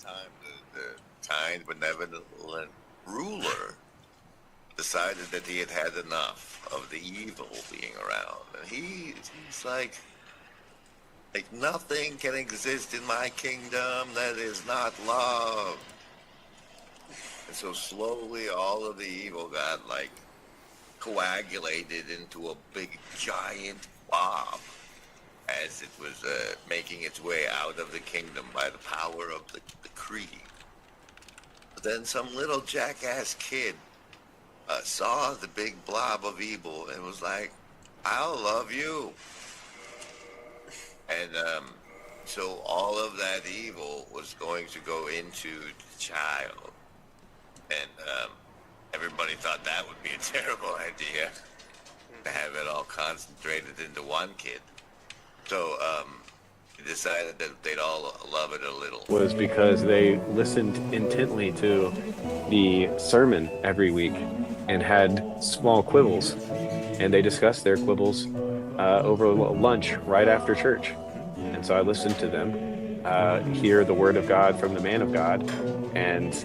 time the kind, benevolent ruler decided that he had had enough of the evil being around. And he's like nothing can exist in my kingdom that is not love. And so slowly all of the evil got like coagulated into a big giant blob as it was making its way out of the kingdom by the power of the creed. But then some little jackass kid saw the big blob of evil and was like, I'll love you. And so all of that evil was going to go into the child. And everybody thought that would be a terrible idea, to have it all concentrated into one kid. So he decided that they'd all love it a little. Was because they listened intently to the sermon every week and had small quibbles. And they discussed their quibbles over lunch right after church. And so I listened to them hear the word of God from the man of God, and,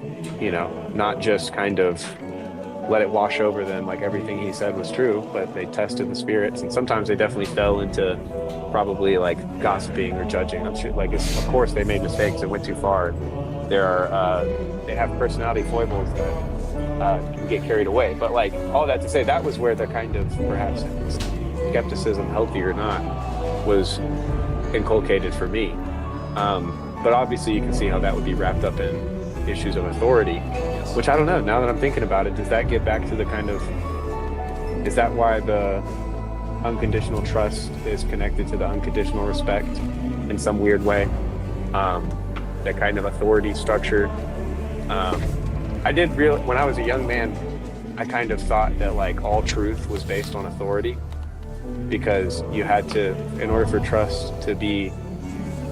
you know, not just kind of let it wash over them like everything he said was true, but they tested the spirits. And sometimes they definitely fell into probably like gossiping or judging. I'm sure, like, of course they made mistakes and went too far. They have personality foibles that can get carried away. But like all that to say, that was where the kind of perhaps skepticism, healthy or not, was inculcated for me. But obviously you can see how that would be wrapped up in issues of authority, which I don't know, now that I'm thinking about it, does that get back to the kind of, is that why the unconditional trust is connected to the unconditional respect in some weird way? That kind of authority structure. When I was a young man, I kind of thought that like all truth was based on authority, because you had to, in order for trust to be,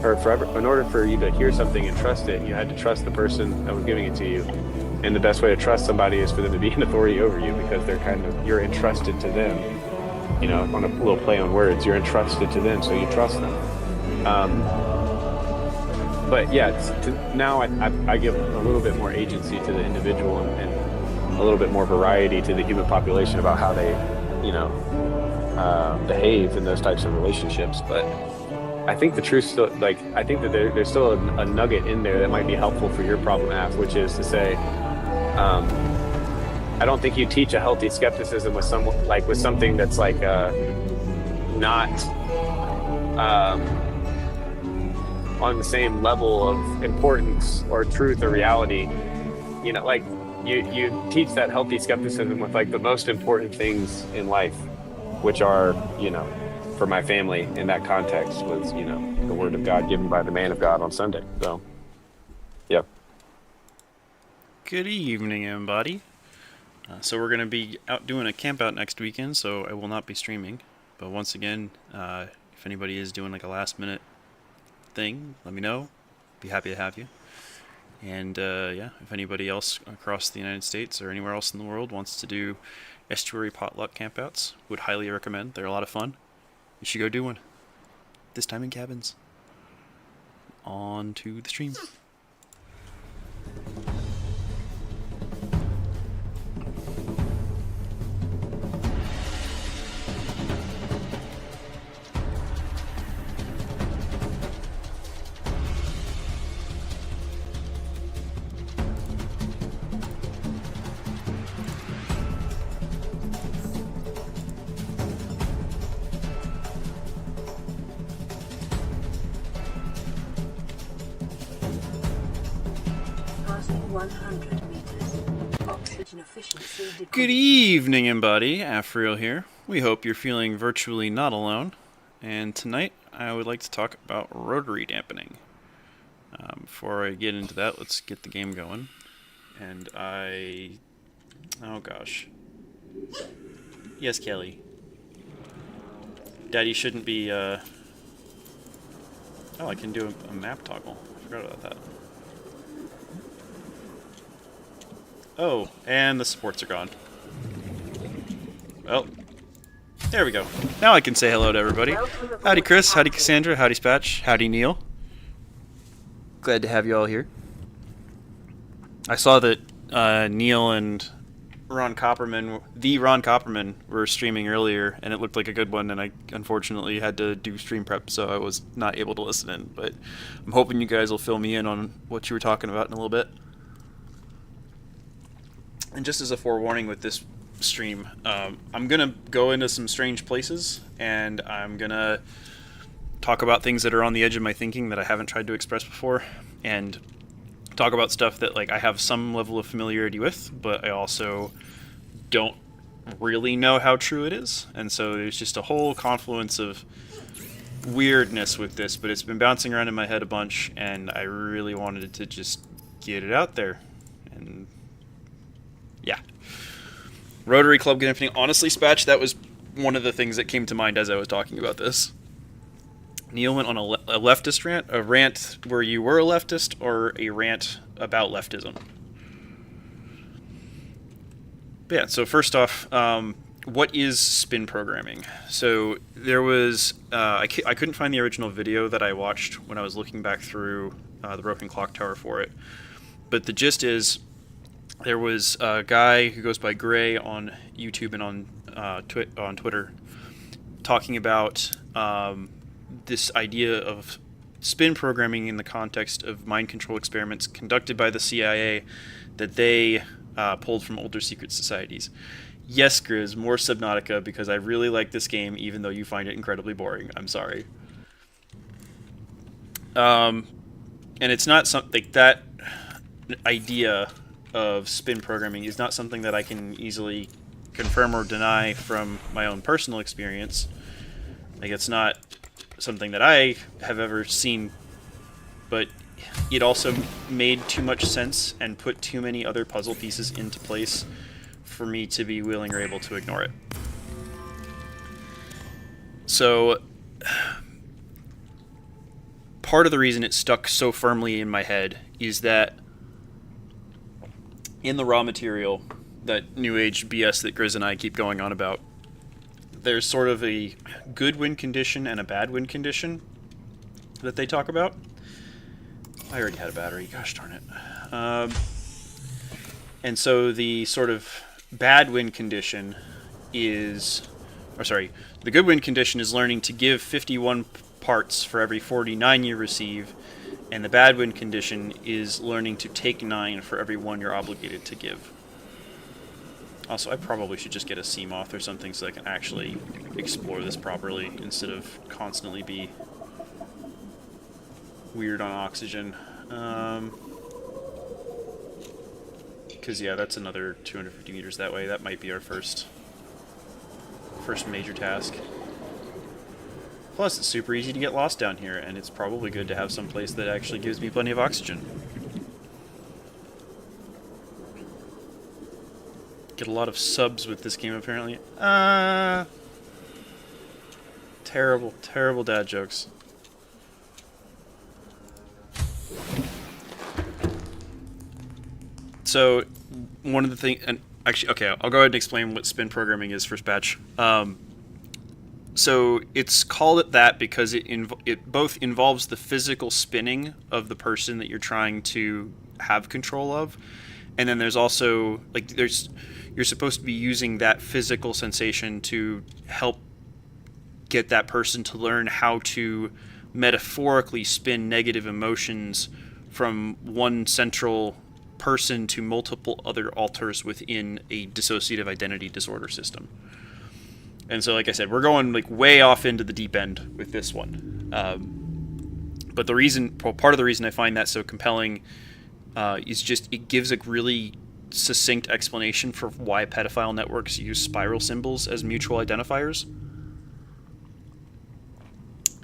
or in order for you to hear something and trust it, you had to trust the person that was giving it to you. And the best way to trust somebody is for them to be an authority over you, because you're entrusted to them. You know, on a little play on words, you're entrusted to them, so you trust them. But yeah, now I give a little bit more agency to the individual and a little bit more variety to the human population about how they, behave in those types of relationships. But I think the truth still, I think that there's still a nugget in there that might be helpful for your problem, Af, which is to say, I don't think you teach a healthy skepticism with something that's not on the same level of importance or truth or reality. You know, like you teach that healthy skepticism with like the most important things in life, which are, for my family in that context was, the word of God given by the man of God on Sunday. So, yeah. Good evening, everybody. So we're going to be out doing a camp out next weekend, so I will not be streaming. But once again, if anybody is doing like a last minute thing, let me know. Be happy to have you. And if anybody else across the United States or anywhere else in the world wants to do estuary potluck campouts, would highly recommend. They're a lot of fun. You should go do one. This time in cabins. On to the stream. Good evening, everybody. Afriel here. We hope you're feeling virtually not alone. And tonight, I would like to talk about rotary dampening. Before I get into that, let's get the game going. And oh gosh. Yes, Kelly. Daddy shouldn't be, Oh, I can do a map toggle. I forgot about that. Oh, and the supports are gone. Well, there we go. Now I can say hello to everybody. Howdy Chris, howdy Cassandra, howdy Spatch, howdy Neil. Glad to have you all here. I saw that Neil and Ron Copperman were streaming earlier, and it looked like a good one, and I unfortunately had to do stream prep, so I was not able to listen in, but I'm hoping you guys will fill me in on what you were talking about in a little bit. And just as a forewarning with this stream, I'm going to go into some strange places, and I'm going to talk about things that are on the edge of my thinking that I haven't tried to express before, and talk about stuff that like I have some level of familiarity with, but I also don't really know how true it is. And so there's just a whole confluence of weirdness with this, but it's been bouncing around in my head a bunch, and I really wanted to just get it out there. And yeah. Rotary Club Dampening. Honestly, Spatch, that was one of the things that came to mind as I was talking about this. Neil went on a leftist rant, a rant where you were a leftist, or a rant about leftism. But yeah, so first off, what is spin programming? So there was, I couldn't find the original video that I watched when I was looking back through the Broken Clock Tower for it. But the gist is, there was a guy who goes by Gray on YouTube and on Twitter talking about this idea of spin programming in the context of mind control experiments conducted by the CIA that they pulled from older secret societies. Yes, Grizz, more Subnautica, because I really like this game, even though you find it incredibly boring. I'm sorry. And it's not something like that idea of spin programming is not something that I can easily confirm or deny from my own personal experience. Like, it's not something that I have ever seen, but it also made too much sense and put too many other puzzle pieces into place for me to be willing or able to ignore it. So, part of the reason it stuck so firmly in my head is that in the raw material, that New Age BS that Grizz and I keep going on about, there's sort of a good win condition and a bad win condition that they talk about. I already had a battery, gosh darn it. And so the sort of bad win condition is, the good win condition is learning to give 51 parts for every 49 you receive, and the bad win condition is learning to take 9 for every 1 you're obligated to give. Also, I probably should just get a Seamoth or something so I can actually explore this properly instead of constantly be weird on oxygen. Because, yeah, that's another 250 meters that way. That might be our first major task. Plus, it's super easy to get lost down here, and it's probably good to have some place that actually gives me plenty of oxygen. Get a lot of subs with this game, apparently. Terrible, terrible dad jokes. So, one of the things, and actually, okay, I'll go ahead and explain what spin programming is for Spatch. So it's called it that because it both involves the physical spinning of the person that you're trying to have control of, and then there's also you're supposed to be using that physical sensation to help get that person to learn how to metaphorically spin negative emotions from one central person to multiple other alters within a dissociative identity disorder system. And so, like I said, we're going like way off into the deep end with this one. But part of the reason I find that so compelling is just it gives a really succinct explanation for why pedophile networks use spiral symbols as mutual identifiers.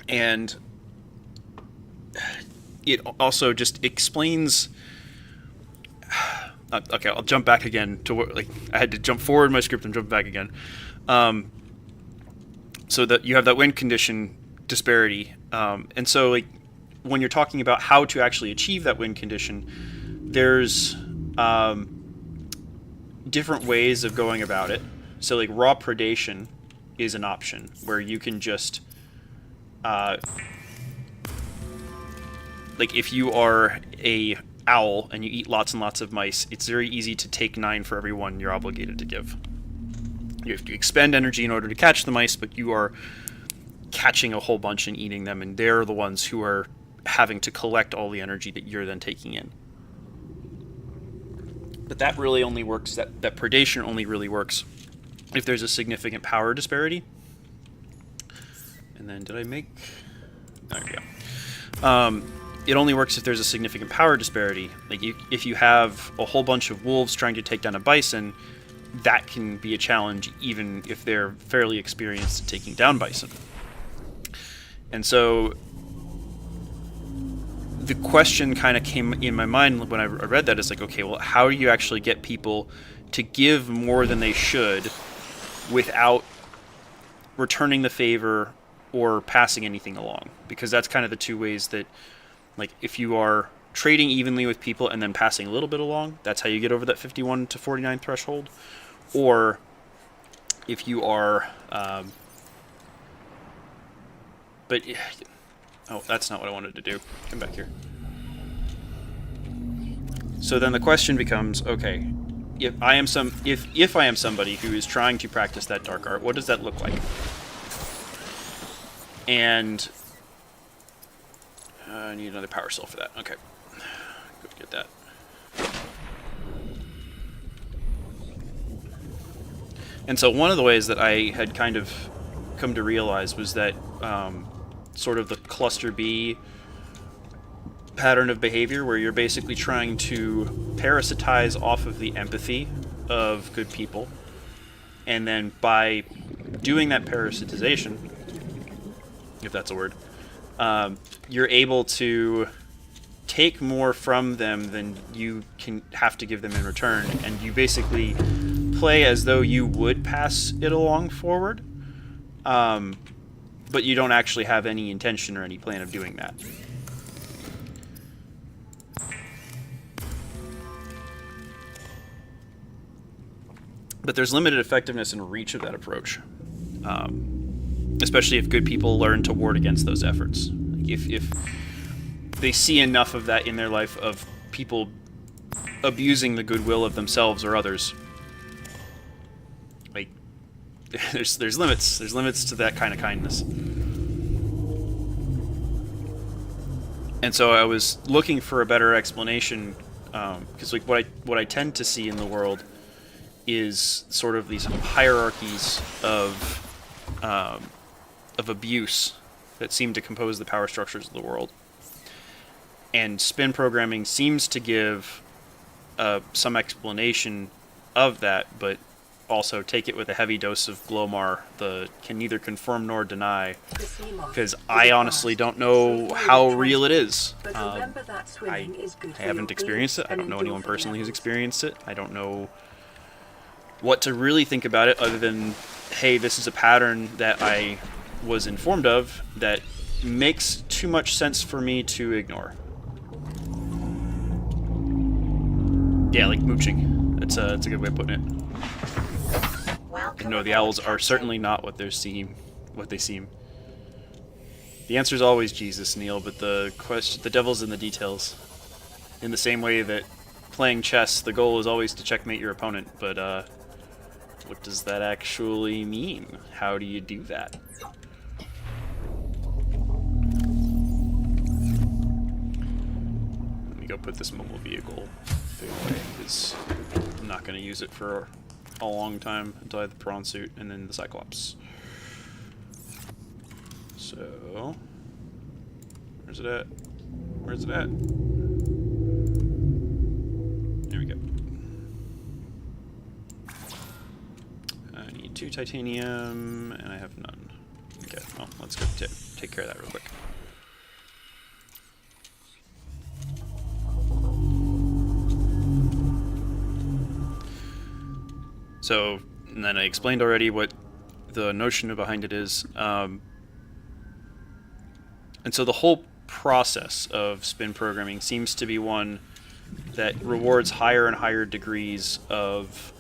And it also just explains... okay, I'll jump back again to I had to jump forward in my script and jump back again. So that you have that win condition disparity, and so when you're talking about how to actually achieve that win condition, there's different ways of going about it. So raw predation is an option where you can just if you are a owl and you eat lots and lots of mice, it's very easy to take 9 for every 1 you're obligated to give. You have to expend energy in order to catch the mice, but you are catching a whole bunch and eating them, and they're the ones who are having to collect all the energy that you're then taking in. But that really only works, that predation only really works if there's a significant power disparity. And then did I make... There we go. It only works if there's a significant power disparity. Like if you have a whole bunch of wolves trying to take down a bison, that can be a challenge even if they're fairly experienced at taking down bison. And so the question kind of came in my mind when I read that. It's like, okay, well, how do you actually get people to give more than they should without returning the favor or passing anything along? Because that's kind of the two ways that, like, if you are trading evenly with people and then passing a little bit along, that's how you get over that 51 to 49 threshold. Or if you are... oh, that's not what I wanted to do. Come back here. So then the question becomes, okay, if I am somebody who is trying to practice that dark art, what does that look like? And I need another power cell for that. Okay, go get that. And so one of the ways that I had kind of come to realize was that sort of the cluster B pattern of behavior, where you're basically trying to parasitize off of the empathy of good people, and then by doing that parasitization, if that's a word, you're able to take more from them than you can have to give them in return, and you basically play as though you would pass it along forward, but you don't actually have any intention or any plan of doing that. But there's limited effectiveness and reach of that approach, especially if good people learn to ward against those efforts. If they see enough of that in their life, of people abusing the goodwill of themselves or others, like, there's limits. There's limits to that kind of kindness. And so I was looking for a better explanation, because like what I tend to see in the world is sort of these hierarchies of abuse that seem to compose the power structures of the world. And spin programming seems to give some explanation of that, but also take it with a heavy dose of Glomar, the can neither confirm nor deny, because I honestly don't know how real it is. I haven't experienced it. I don't know anyone personally who's experienced it. I don't know what to really think about it, other than, hey, this is a pattern that I was informed of that makes too much sense for me to ignore. Yeah, like mooching. It's a good way of putting it. No, the owls are certainly not what they seem. The answer is always Jesus, Neil, but the devil's in the details. In the same way that playing chess, the goal is always to checkmate your opponent, but what does that actually mean? How do you do that? Let me go put this mobile vehicle thing away, because I'm not going to use it for a long time until I have the prawn suit and then the Cyclops. So, where's it at? Where's it at? There we go. I need 2 titanium, and I have none. Okay, well, let's go take care of that real quick. So, and then I explained already what the notion behind it is. And so the whole process of spin programming seems to be one that rewards higher and higher degrees of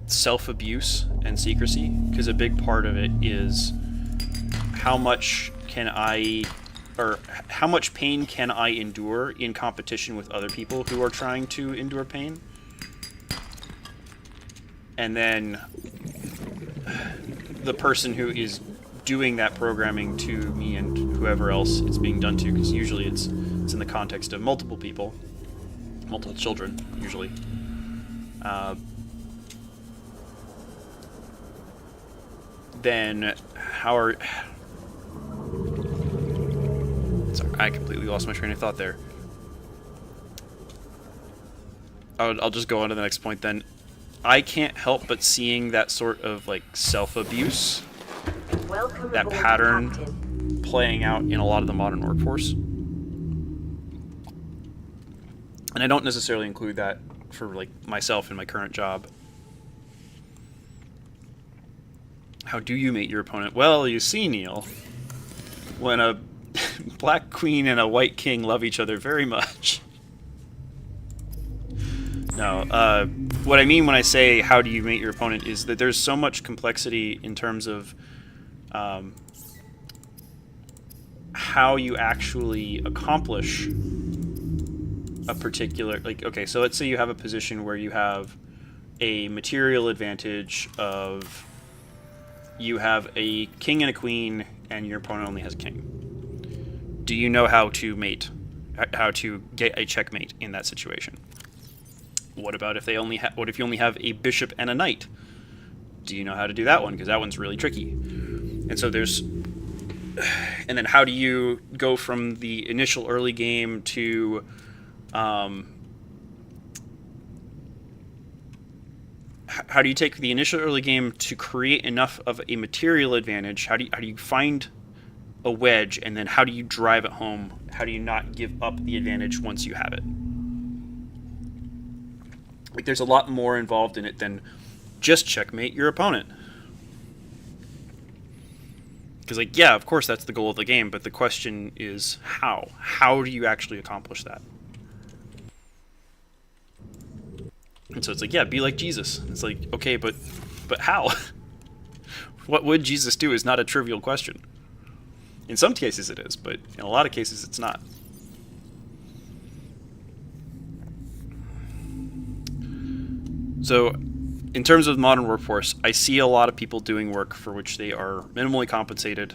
self-abuse and secrecy, because a big part of it is how much can I or how much pain can I endure in competition with other people who are trying to endure pain? And then the person who is doing that programming to me and whoever else it's being done to, because usually it's in the context of multiple people, multiple children, usually. Then how are... Sorry, I completely lost my train of thought there. I'll just go on to the next point then. I can't help but seeing that sort of like self-abuse, that pattern playing out in a lot of the modern workforce. And I don't necessarily include that for like myself in my current job. How do you mate your opponent? Well, you see, Neil, when a black queen and a white king love each other very much. No, what I mean when I say how do you mate your opponent is that there's so much complexity in terms of how you actually accomplish a particular, like, okay, so let's say you have a position where you have a material advantage of, you have a king and a queen and your opponent only has a king. Do you know how to mate, how to get a checkmate in that situation? What about if they only what if you only have a bishop and a knight? Do you know how to do that one? Because that one's really tricky. And so there's, and then how do you go from the initial early game to how do you take the initial early game to create enough of a material advantage? How do you find a wedge, and then how do you drive it home? How do you not give up the advantage once you have it? Like, there's a lot more involved in it than just checkmate your opponent. Because, like, yeah, of course that's the goal of the game, but the question is how? How do you actually accomplish that? And so it's like, yeah, be like Jesus. It's like, okay, but how? What would Jesus do is not a trivial question. In some cases it is, but in a lot of cases it's not. So, in terms of the modern workforce, I see a lot of people doing work for which they are minimally compensated,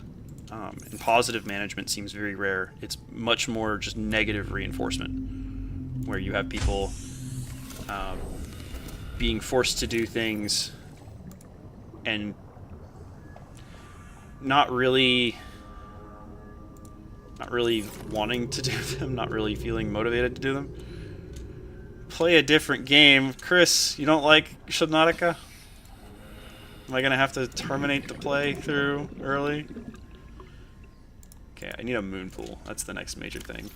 and positive management seems very rare. It's much more just negative reinforcement, where you have people being forced to do things and not really wanting to do them, not really feeling motivated to do them. Play a different game. Chris, you don't like Subnautica? Am I going to have to terminate the play through early? Okay, I need a moon pool. That's the next major thing.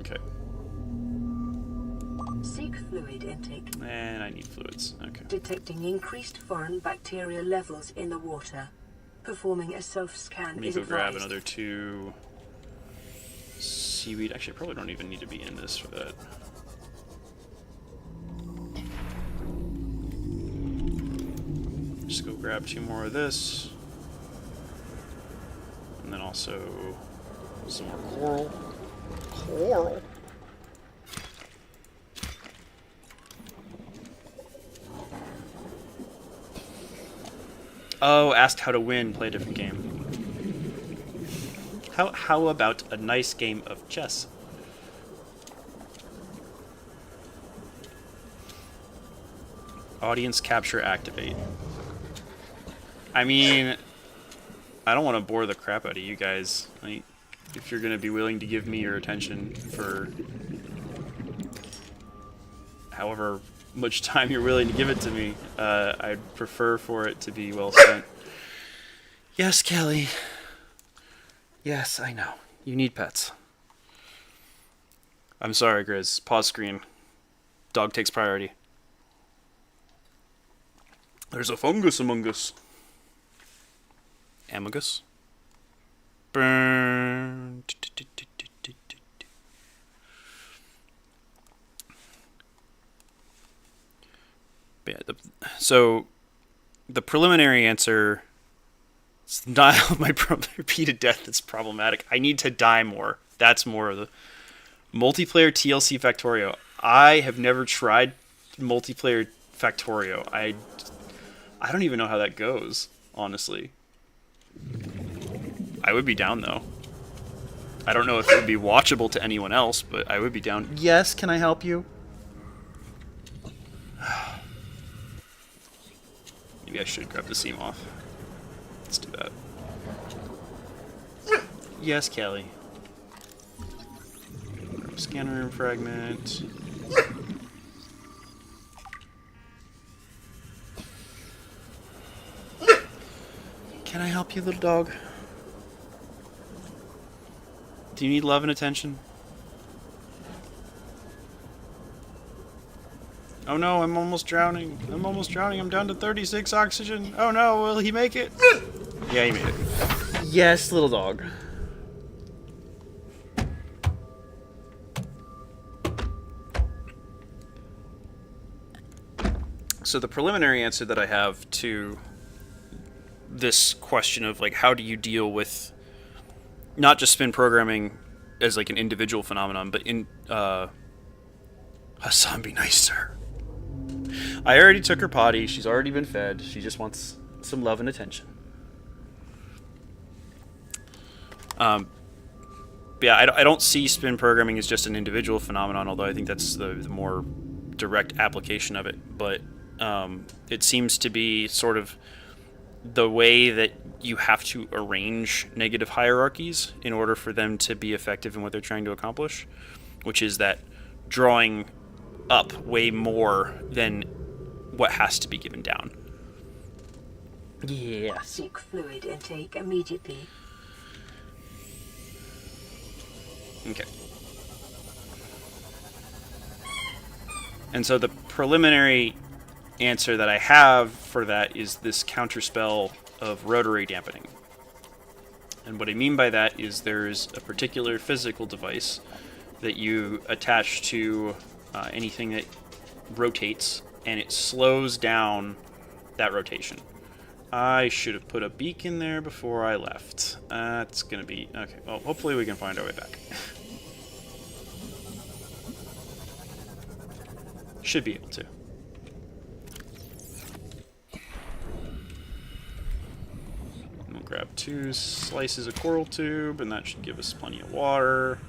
Okay. Seek fluid intake. And I need fluids. Okay. Detecting increased foreign bacteria levels in the water. Performing a self-scan Let me is go advised. grab another 2 seaweed. Actually, I probably don't even need to be in this for that. Just go grab 2 more of this. And then also some more coral. Coral? Oh, asked how to win, play a different game. How about a nice game of chess? Audience capture activate. I mean, I don't want to bore the crap out of you guys. Like, if you're going to be willing to give me your attention for however much time you're willing to give it to me, I'd prefer for it to be well spent. Yes, Kelly. Yes, I know. You need pets. I'm sorry, Grizz. Pause screen. Dog takes priority. There's a fungus among us. Amagus? Burn. Yeah, so the preliminary answer is denial of my repeated death is problematic. I need to die more. That's more of the multiplayer TLC Factorio. I have never tried multiplayer Factorio. I don't even know how that goes, honestly. I would be down, though. I don't know if it would be watchable to anyone else, but I would be down. Yes, can I help you? Maybe I should grab the seam off. Let's do that. Yes, Kelly. Grab a scanner room fragment. Can I help you, little dog? Do you need love and attention? Oh no, I'm almost drowning. I'm almost drowning. I'm down to 36 oxygen. Oh no, will he make it? Yeah, he made it. Yes, little dog. So the preliminary answer that I have to this question of, like, how do you deal with not just spin programming as like an individual phenomenon, but in Hassan, be nice, sir. I already took her potty. She's already been fed. She just wants some love and attention. Yeah, I don't see spin programming as just an individual phenomenon, although I think that's the more direct application of it. But it seems to be sort of the way that you have to arrange negative hierarchies in order for them to be effective in what they're trying to accomplish, which is that drawing up way more than what has to be given down. Yes. Seek fluid intake immediately. Okay. And so the preliminary answer that I have for that is this counterspell of rotary dampening. And what I mean by that is there's a particular physical device that you attach to anything that rotates, and it slows down that rotation. I should have put a beacon there before I left. That's going to be... Okay, well, hopefully we can find our way back. Should be able to. We'll grab 2 slices of coral tube, and that should give us plenty of water.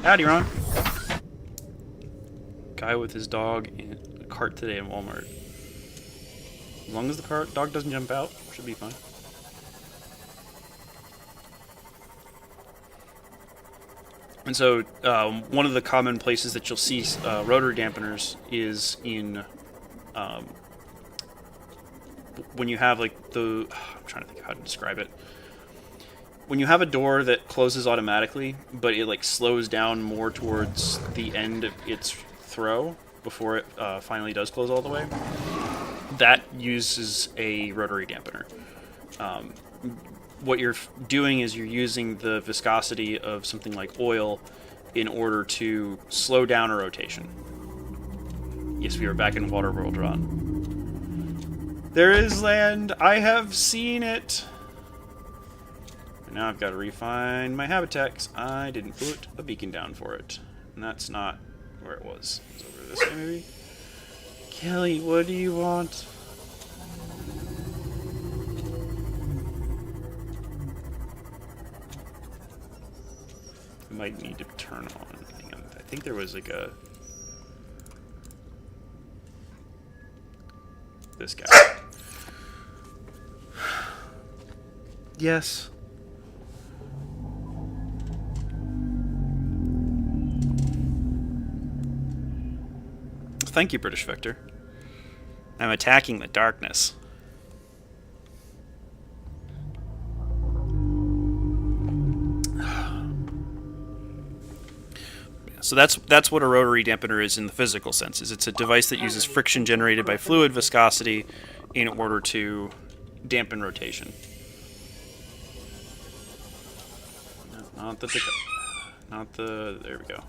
Howdy, Ron. Guy with his dog in a cart today in Walmart. As long as the dog doesn't jump out, should be fine. And so, one of the common places that you'll see rotary dampeners is in when you have like I'm trying to think of how to describe it. When you have a door that closes automatically, but it like slows down more towards the end of its throw before it finally does close all the way, that uses a rotary dampener. What you're doing is you're using the viscosity of something like oil in order to slow down a rotation. Yes, we are back in Waterworld, Ron. There is land. I have seen it. And now I've got to refine my habitat 'cause I didn't put a beacon down for it. And that's not where it was. It's over this way, maybe? Kelly, what do you want? I might need to turn on. Hang on. I think there was like a... This guy. Yes. Thank you, British Victor. I'm attacking the darkness. So that's what a rotary dampener is in the physical sense. Is it's a device that uses friction generated by fluid viscosity in order to dampen rotation. No, not the. There we go.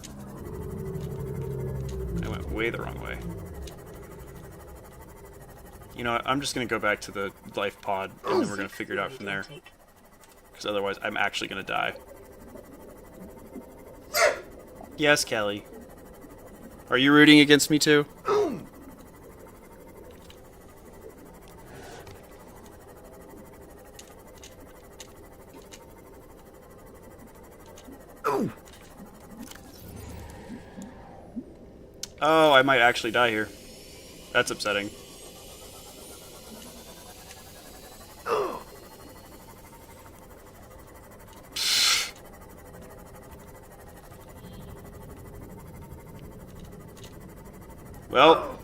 I went way the wrong way. You know what? I'm just going to go back to the life pod, and then we're going to figure it out from there. Because otherwise, I'm actually going to die. Yes, Kelly. Are you rooting against me too? Oh, I might actually die here. That's upsetting. Well,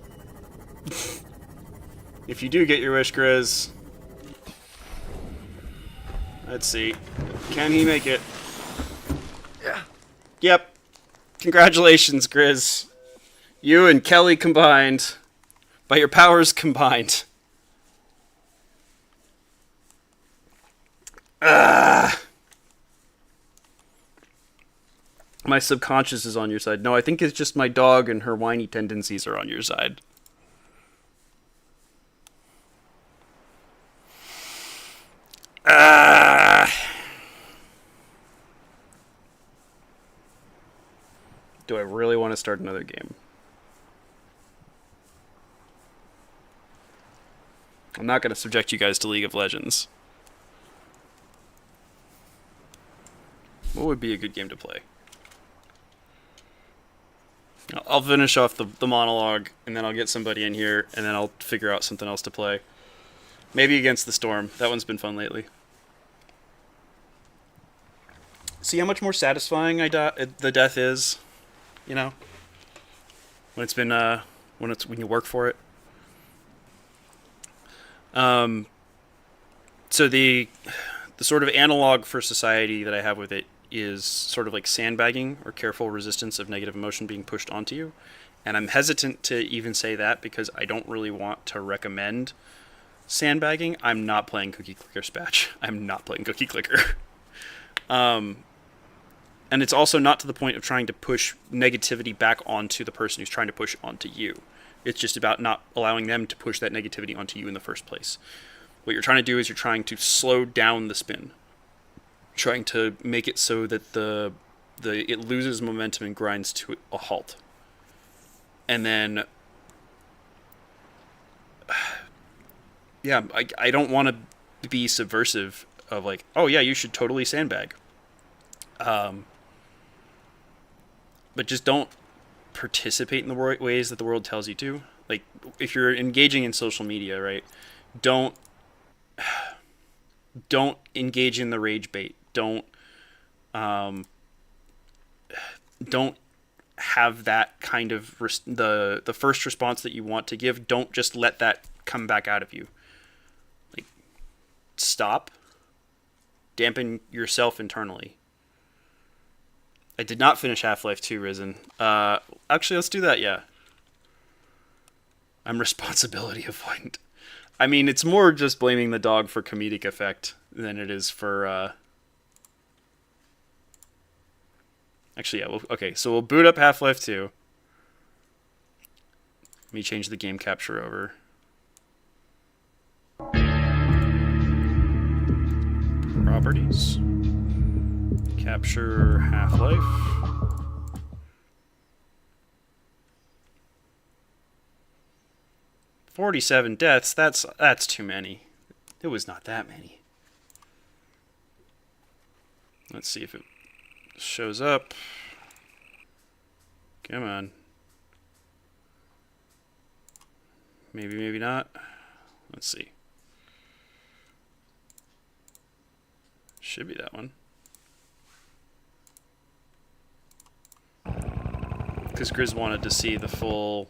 if you do get your wish, Grizz, let's see. Can he make it? Yeah. Yep. Congratulations, Grizz. You and Kelly combined. By your powers combined. Ah. My subconscious is on your side. No, I think it's just my dog and her whiny tendencies are on your side. Ah. Do I really want to start another game? I'm not going to subject you guys to League of Legends. What would be a good game to play? I'll finish off the monologue, and then I'll get somebody in here, and then I'll figure out something else to play. Maybe Against the Storm. That one's been fun lately. See how much more satisfying the death is, you know, when it's been when you work for it. So the sort of analog for society that I have with it is sort of like sandbagging or careful resistance of negative emotion being pushed onto you. And I'm hesitant to even say that because I don't really want to recommend sandbagging. I'm not playing Cookie Clicker Spatch. I'm not playing Cookie Clicker. And it's also not to the point of trying to push negativity back onto the person who's trying to push onto you. It's just about not allowing them to push that negativity onto you in the first place. What you're trying to do is you're trying to slow down the spin. Trying to make it so that it loses momentum and grinds to a halt. And then yeah, I don't want to be subversive of like, oh yeah, you should totally sandbag. But just don't participate in the ways that the world tells you to. Like, if you're engaging in social media, right, don't engage in the rage bait. Don't have that kind of the first response that you want to give. Don't just let that come back out of you. Like, stop. Dampen yourself internally. I did not finish Half-Life 2, Risen. Actually, let's do that, yeah. I'm responsibility avoidant. I mean, it's more just blaming the dog for comedic effect than it is for... Actually, yeah. Okay, so we'll boot up Half-Life 2. Let me change the game capture over. Properties. Capture Half-Life. "47 deaths, that's too many. It was not that many. Let's see if it shows up. Come on. Maybe, maybe not. Let's see. Should be that one. Because Grizz wanted to see the full,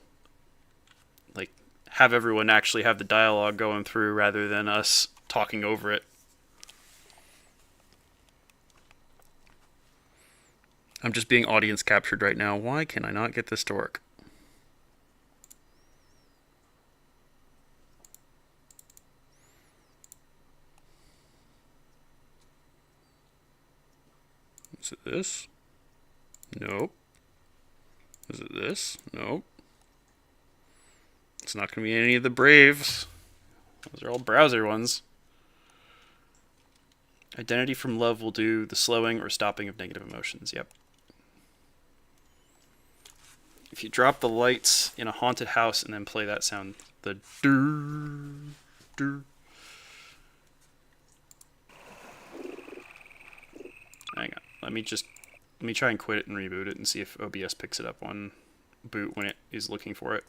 like, have everyone actually have the dialogue going through rather than us talking over it. I'm just being audience captured right now. Why can I not get this to work? Is it this? Nope. Is it this? Nope. It's not going to be any of the Braves. Those are all browser ones. Identity from love will do the slowing or stopping of negative emotions. Yep. If you drop the lights in a haunted house and then play that sound, the doo doo. Hang on. Let me try and quit it and reboot it and see if OBS picks it up on boot when it is looking for it.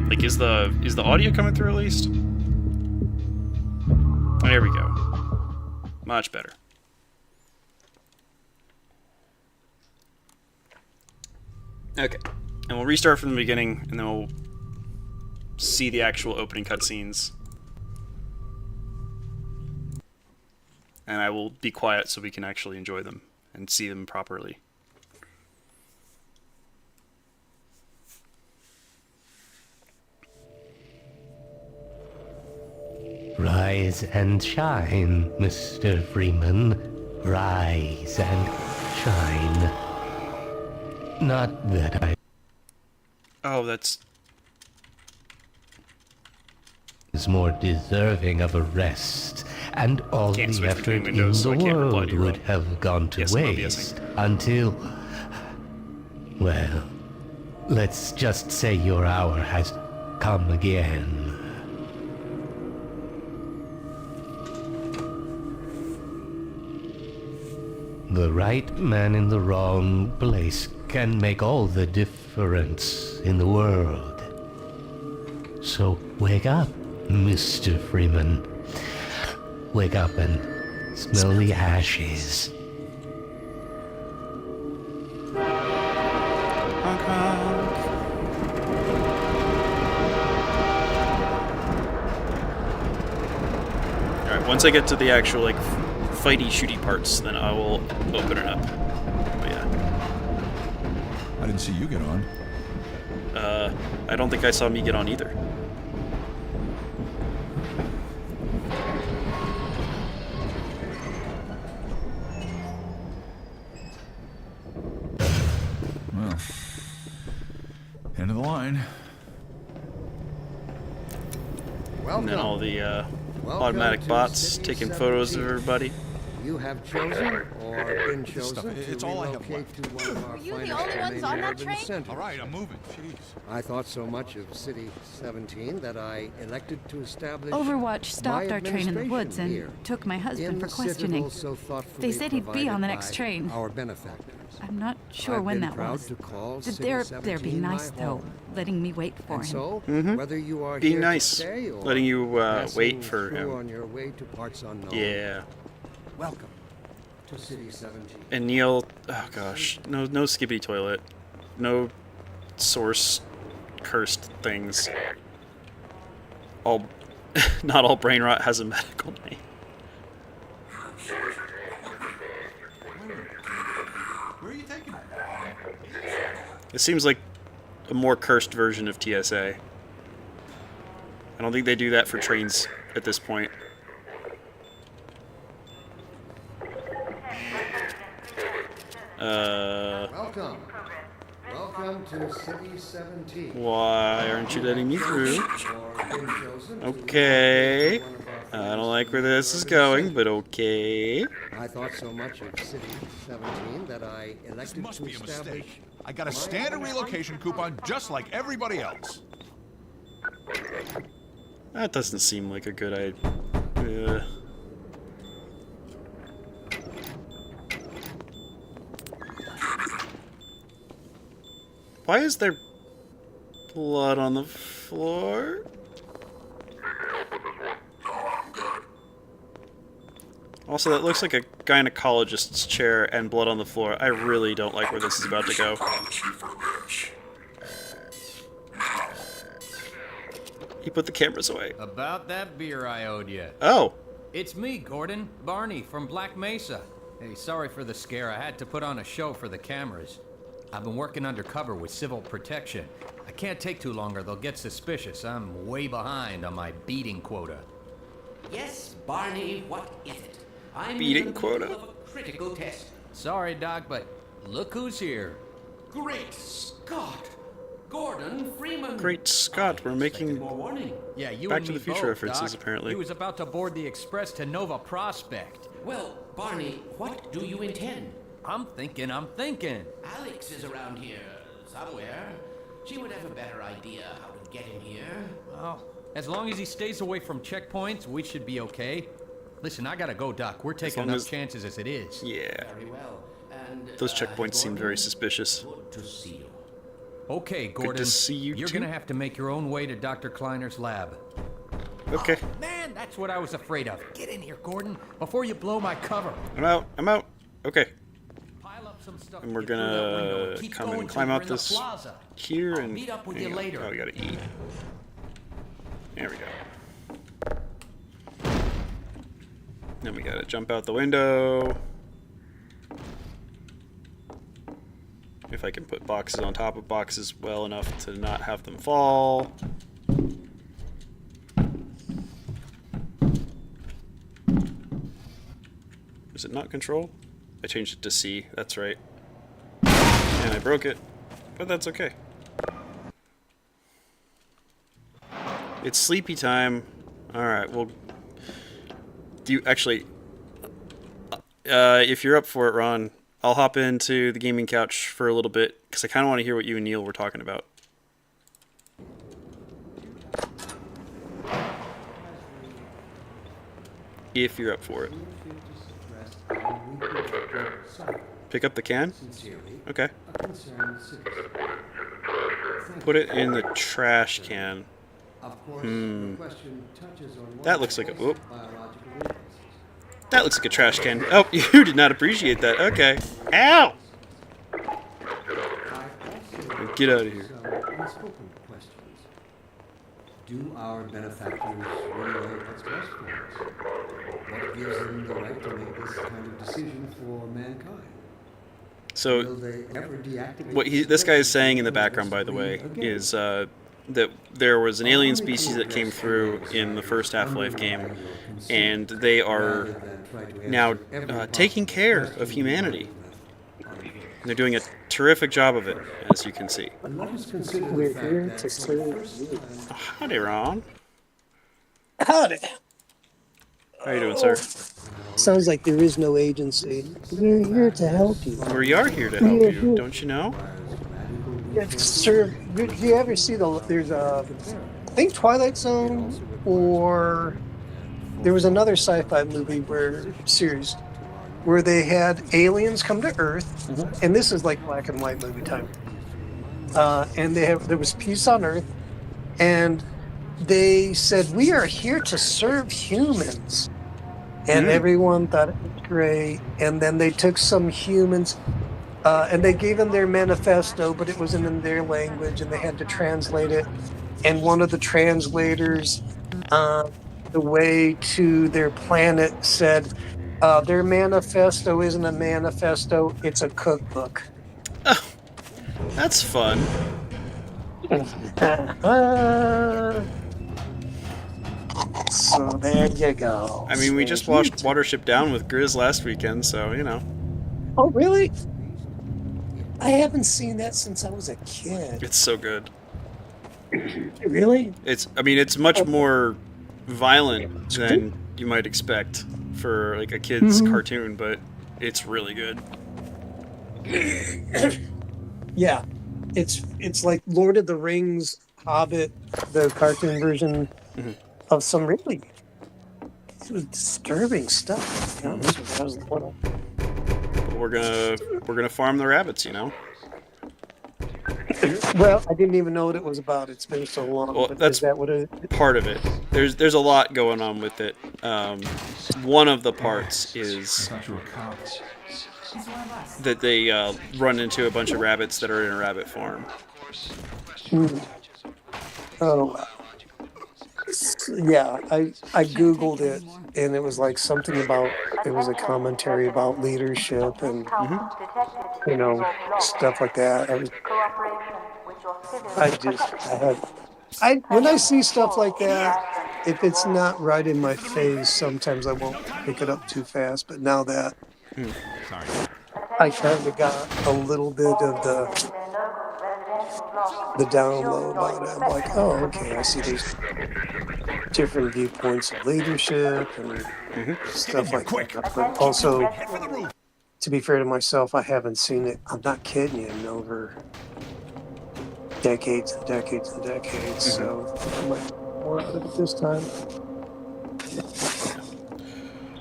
Like, is the audio coming through at least? Oh, there we go. Much better. Okay. And we'll restart from the beginning, and then we'll see the actual opening cutscenes. And I will be quiet so we can actually enjoy them and see them properly. Rise and shine, Mr. Freeman. Rise and shine. Not that I Oh, that's... is more deserving of a rest, and all Can't the switch between effort in windows, so the I can't reply world to your would own. have gone to Yes, I'm waste until... Well, let's just say your hour has come again. The right man in the wrong place can make all the difference in the world. So wake up, Mr. Freeman. Wake up and smell the ashes. Honk, honk. Alright, once I get to the actual, like, fighty, shooty parts, then I will open it up. But yeah. I didn't see you get on. I don't think I saw me get on either. Well, end of the line. And then all the automatic bots taking photos of everybody. You have chosen or been chosen stuff, to it's all I have relocate to one of our you the finest only ones domain on that urban train? centers. All right, I'm moving. Jeez. I thought so much of City 17 that I elected to establish Overwatch stopped my our train in the woods and administration here took my husband in for the questioning. citadel so thoughtfully They said he'd be on the next provided train. by our benefactors. I'm not sure I've when been that proud was. to call Did City they're 17 being my nice though, home. letting me wait for And him. so, whether you are Being here nice. to stay or Letting you passing wait for through him. on your way to parts unknown, Yeah. welcome to City 17. And Neil, oh gosh, no skibbity toilet, no source cursed things. All, not all brain rot has a medical name. Where are you taking me? It seems like a more cursed version of TSA. I don't think they do that for trains at this point. Welcome. Welcome to City 17. Why aren't you letting me through? Or been chosen to Okay. relocate to one of our I don't finest like where domain this is urban going, centers. but okay. I thought so much of City 17 that I This elected must to be a establish mistake. I got a my standard own relocation coupon just like everybody else. That doesn't seem like a good idea. Why is there blood on the floor? Also, that looks like a gynecologist's chair and blood on the floor. I really don't like where this is about to go. He put the cameras away. About that beer I owed you. Oh, It's me, Gordon. Barney from Black Mesa. Hey, sorry for the scare. I had to put on a show for the cameras. I've been working undercover with civil protection. I can't take too long or they'll get suspicious. I'm way behind on my beating quota. Yes, Barney, what is it? I'm Beating in the quota. middle of a critical test. Sorry, Doc, but look who's here. Great Scott! Gordon Freeman! Great Scott, we're making More warning. Yeah, you Back and to me the Future both, references, Doc. apparently. He was about to board the express to Nova Prospect. Well, Barney, what do you intend? I'm thinking. Alex is around here somewhere. She would have a better idea how to get him here. Well, as long as he stays away from checkpoints, we should be okay. Listen, I gotta go, Doc. We're taking long enough as- chances as it is. Yeah. Very well. And Those checkpoints seemed very Gordon, suspicious. good to see you. Okay, Gordon. see you You're too. gonna have to make your own way to Dr. Kleiner's lab. Okay. Man, that's what I was afraid of. Get in here, Gordon, before you blow my cover. I'm out. Okay. Pile up some stuff And we're to get through that window gonna and keep come going and till climb we're out in the this plaza. here I'll and meet up with you hang on. later. Oh, we gotta eat. There we go. Then we gotta jump out the window. If I can put boxes on top of boxes well enough to not have them fall. Is it not control? I changed it to C, that's right. And I broke it, but that's okay. It's sleepy time. Alright, well... Do you actually... if you're up for it, Ron, I'll hop into the gaming couch for a little bit, because I kind of want to hear what you and Neil were talking about. If you're up for it. Pick up the can? Okay. Put it in the trash can. That looks like a... Whoop. That looks like a trash can. Oh, you did not appreciate that. Okay. Ow! Get out of here. Do our benefactors really know what's best for us? What gives them the right to make this kind of decision for mankind? So, Will they ever deactivate what this guy is saying in the background, by the way, is that there was an alien species that came through in the first Half-Life game, and they are now taking care of humanity. And they're doing a terrific job of it, as you can see. We're here to serve you. Oh, howdy, Ron. Howdy. How you doing, sir? Sounds like there is no agency. We're here to help you. We are here to help you, don't you know? Sir, do you ever see there's a, I think Twilight Zone, or there was another sci-fi movie series where they had aliens come to Earth, and this is like black and white movie time. And there was peace on Earth, and they said, "We are here to serve humans," and everyone thought it was great. And then they took some humans, and they gave them their manifesto, but it wasn't in their language, and they had to translate it. And one of the translators, the way to their planet, said, their manifesto isn't a manifesto, it's a cookbook. Oh, that's fun. So there you go. I mean, we just watched Watership Down with Grizz last weekend, so, you know. Oh, really? I haven't seen that since I was a kid. It's so good. Really? It's much more violent than you might expect for like a kid's cartoon, but it's really good. Yeah. It's like Lord of the Rings, Hobbit, the cartoon version of some really disturbing stuff. You know, when I was little. But we're gonna farm the rabbits, you know. Well, I didn't even know what it was about. It's been so long. Well, but that's is that what it? part of it. There's a lot going on with it. One of the parts is that they run into a bunch of rabbits that are in a rabbit farm. Oh, yeah. I googled it, and it was like something about. It was a commentary about leadership and you know, stuff like that. When I see stuff like that, if it's not right in my face, sometimes I won't pick it up too fast. But now that I kind of got a little bit of the the down low about it. I'm like, oh, okay, I see there's different viewpoints of leadership and stuff like that. But also, to be fair to myself, I haven't seen it. I'm not kidding you, in over decades and decades and decades. So I might more out of it this time.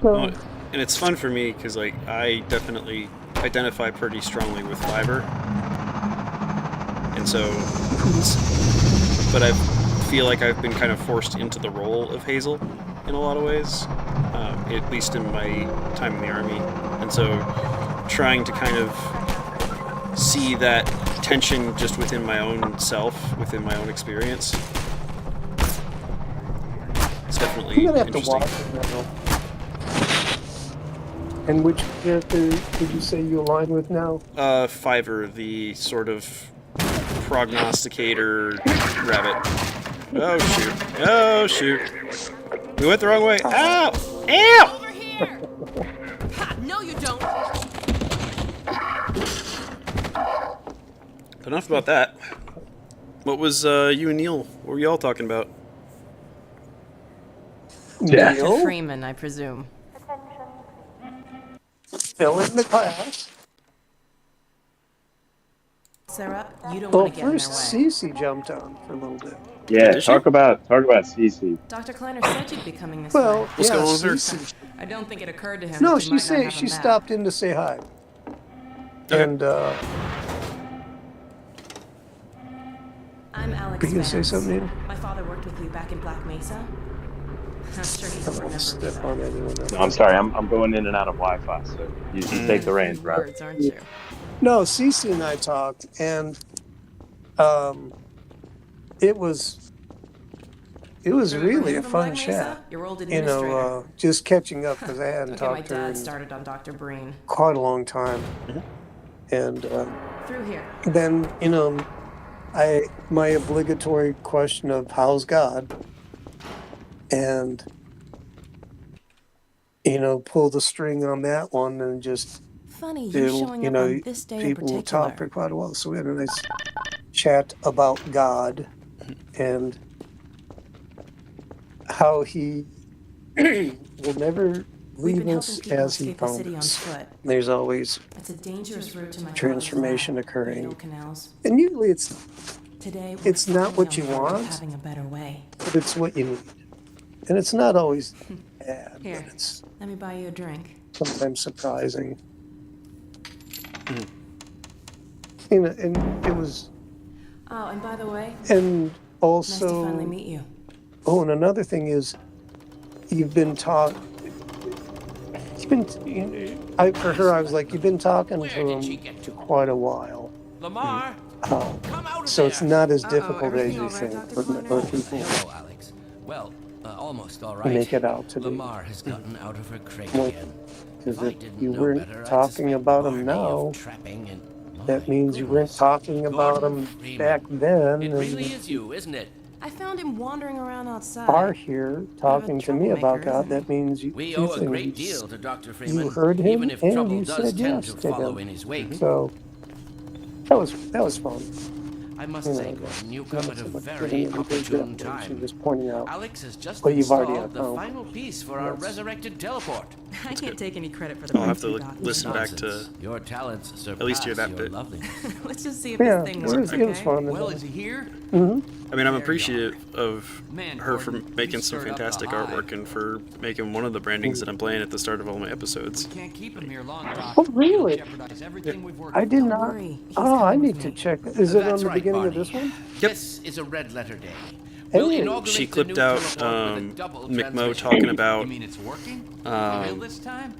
Well, and it's fun for me because like I definitely identify pretty strongly with Fiverr, and so, but I feel like I've been kind of forced into the role of Hazel in a lot of ways, at least in my time in the army, and so trying to kind of see that tension just within my own self, within my own experience. It's definitely You're gonna have interesting. to watch it now. And which character did you say you align with now? Fiverr, the sort of prognosticator rabbit. Oh shoot! Oh shoot! We went the wrong way. Ow! Ow! Over here! Ha, no, you don't. Enough about that. What was you and Neil? What were y'all talking about? Dr. Freeman, I presume. Still in the class. Sarah, you don't Well, want to get in their first way. Cece jumped on for a little bit. Yeah, talk about Cece. Dr. Kleiner said you'd be coming this Well, way. What's yeah, going on with her? Cece. I don't think it occurred to him. No, that you might not have she him back. stopped in to say hi. And I'm Alex were you gonna say Vance. something, Neil? My father worked with you back in Black Mesa. I'm sure he I'm doesn't gonna remember step on anyone else. No, I'm sorry, I'm going in and out of Wi-Fi, so you take the reins, Rob. words, aren't you? No, Cece and I talked, and it was really a fun chat. Your old You administrator. know, just catching up because I hadn't Okay, my talked to her dad in started on Dr. Breen. quite a long time. And Through here. then, you know, my obligatory question of how's God, and you know, pull the string on that one and just Funny, you showing you up know, on this day in people will particular. talk for quite a while. So we had a nice chat about God and how he will never We've been leave us helping people as he escape the city on promised. foot. There's always It's a dangerous route to my transformation father's lab. occurring. No canals. And usually it's Today, we're it's not what you finally on the verge of want, having a better way. but it's what you need. And it's not always bad, Here, but it's let me buy you a drink. sometimes surprising. You know, and it was, Oh, and by the way, and nice to also, finally meet you. oh, and another thing is, you've been taught. You've been, for her, I was like, you've been talking to him for quite a while. Lamar, So it's not as difficult as everything you all right, think Dr. for Kleiner? people Hello, Alex. Well, almost all to right. make it out to be. Lamar has gotten out of her crate Well, again. Because If I if didn't you know weren't better, I'd talking suspect about him Barney now, of trapping and... that means you weren't talking about him back then. It And really is you, isn't it? I found him wandering around outside. are here talking to me about God. That means you We two owe a great things. deal to Dr. Freeman, You heard him, even if and trouble you does said tend yes to to follow him. in his wake. So that was fun. I must You say, know, Gordon, you not come at a so much very getting into opportune detail, she time. was pointing out Alex has just what you've already installed the found. final piece for our Yes. resurrected teleport. I can't take any credit for the I'll have to breakthrough, Doctor. listen back to Your talents surpass at least hear that your bit. loveliness. Let's just see if Yeah, this thing it works, was, it was okay? fun. Well, is he here? I mean, I'm appreciative of Man, her for Gordon, making you some stirred up the fantastic hive. artwork and for making one of the brandings that I'm playing at the start of all my episodes. Can't keep him here long, Doc. Oh, really? Jeopardize everything we've worked I did Don't not. worry, he's Oh, I coming need with to me. check. Is it on That's the right, beginning of Barney. this one? This is a red letter day. Hey. We'll inaugurate She the clipped new out teleport with a double McMo transmission. talking about You mean it's working? For real this time?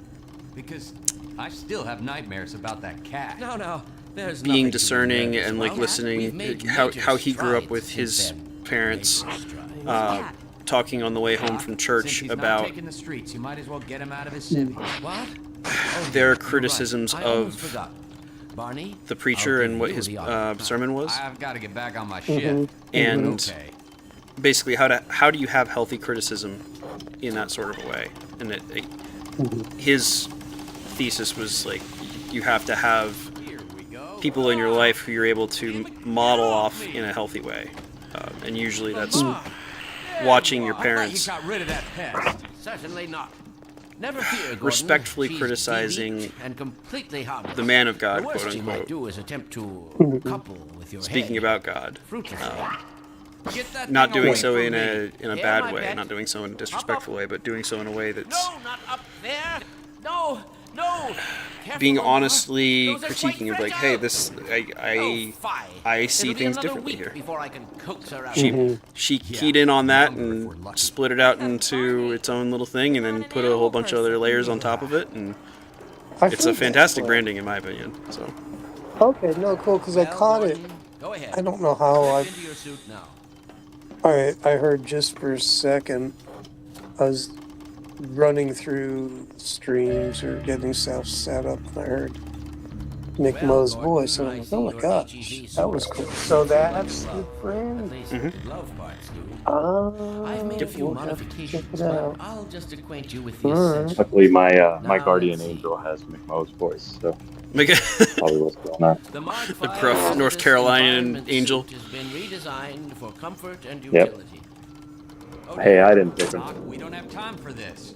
Because I still have nightmares about that cat. No, there's being nothing to be discerning nervous and like about. We've listening made how major he grew up strides with since his then. parents Major strides. talking on the way home from Since church he's not about taking the streets, you might as well get him out of his city. What? their You're criticisms right. I almost of forgot. Barney, the preacher I'll and give what you his the honor. sermon was, I've got to get back on my ship. and Okay. basically how do you have healthy criticism in that sort of a way? And his thesis was like you have to have people in your life who you're able to model off in a healthy way. And usually that's watching your parents got rid of that pest. Certainly not. Never fear, Gordon. respectfully She's criticizing deviant and completely harmless. the man of God, The worst quote she might unquote. do is attempt to couple with your Speaking head. about God, Fruitlessly. not thing doing away so from in a me. Here, bad my way, pet. not doing so in a disrespectful way, but doing so in a way that's No, not up there. No, no. Careful, being Omar. honestly Those are quite critiquing of like, fragile. hey, this I see It'll be things another differently week here. before I can coax her out. She keyed in on that and split it out into its own little thing, and then put a whole bunch of other layers on top of it, and it's a heard that fantastic play. branding in my opinion. So Okay, no, cool, because I caught it. Go ahead. I don't know how I. Into your suit now. I heard just for a second. I was running through streams or getting stuff set up, and I heard Nick Mo's voice, and I'm like, oh my gosh, that was cool. So that's the friend. Love parts do. I've made a few modifications, but I'll just acquaint you with the essentials. Luckily, my guardian angel has McMo's voice, so probably what's going on. The gruff North Carolinian angel. Has been redesigned for comfort and Yep. utility. Hey, I didn't pick him. Doc, we don't have time for this.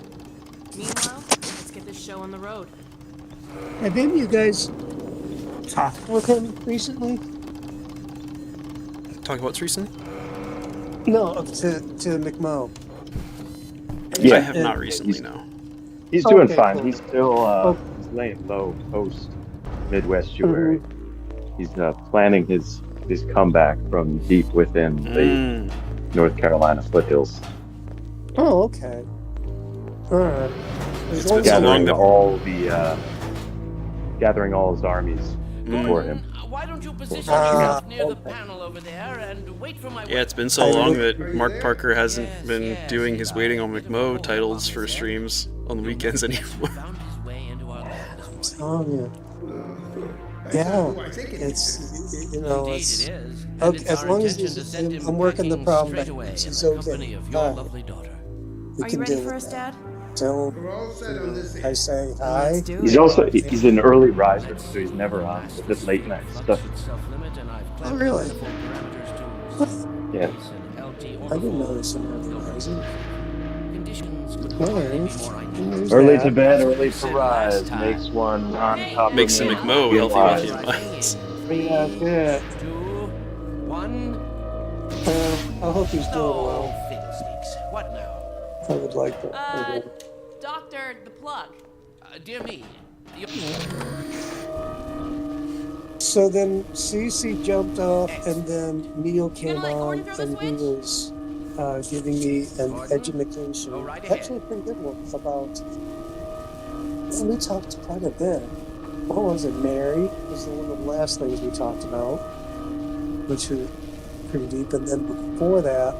Meanwhile, let's get this show on the road. Have any of you guys talked with him recently? Talk about what's recent? No, to McMo. Yeah. I have not recently, no. He's doing Okay, fine. cool. He's still he's laying low post Midwestuary. He's planning his comeback from deep within the North Carolina foothills. Oh, okay. All right. It's been so long that Gathering all his armies before him. Why don't you position yourself near the panel over there and wait for my Yeah, it's been so long that Mark Parker hasn't been doing his Waiting on McMo titles for streams on the weekends anymore. I'm telling you. Yeah, it's it's okay, as long as I'm working the problem back. She's okay. Are you ready for us, Dad? Tell I say hi. He's an early riser, so he's never on the late night stuff. Oh, really? Yeah. I didn't notice him early rising. Alright. Early to bed, early to rise makes one on top Makes of a McMo healthy with Yeah, good. I hope he's doing well. What now? I would like that. Doctor, the plug. Dear me. So then Cece jumped off, and then Neil came on, and he was giving me an education. Actually, a pretty good one about. And we talked quite a bit. What was it? Mary was one of the last things we talked about, which was pretty deep. And then before that,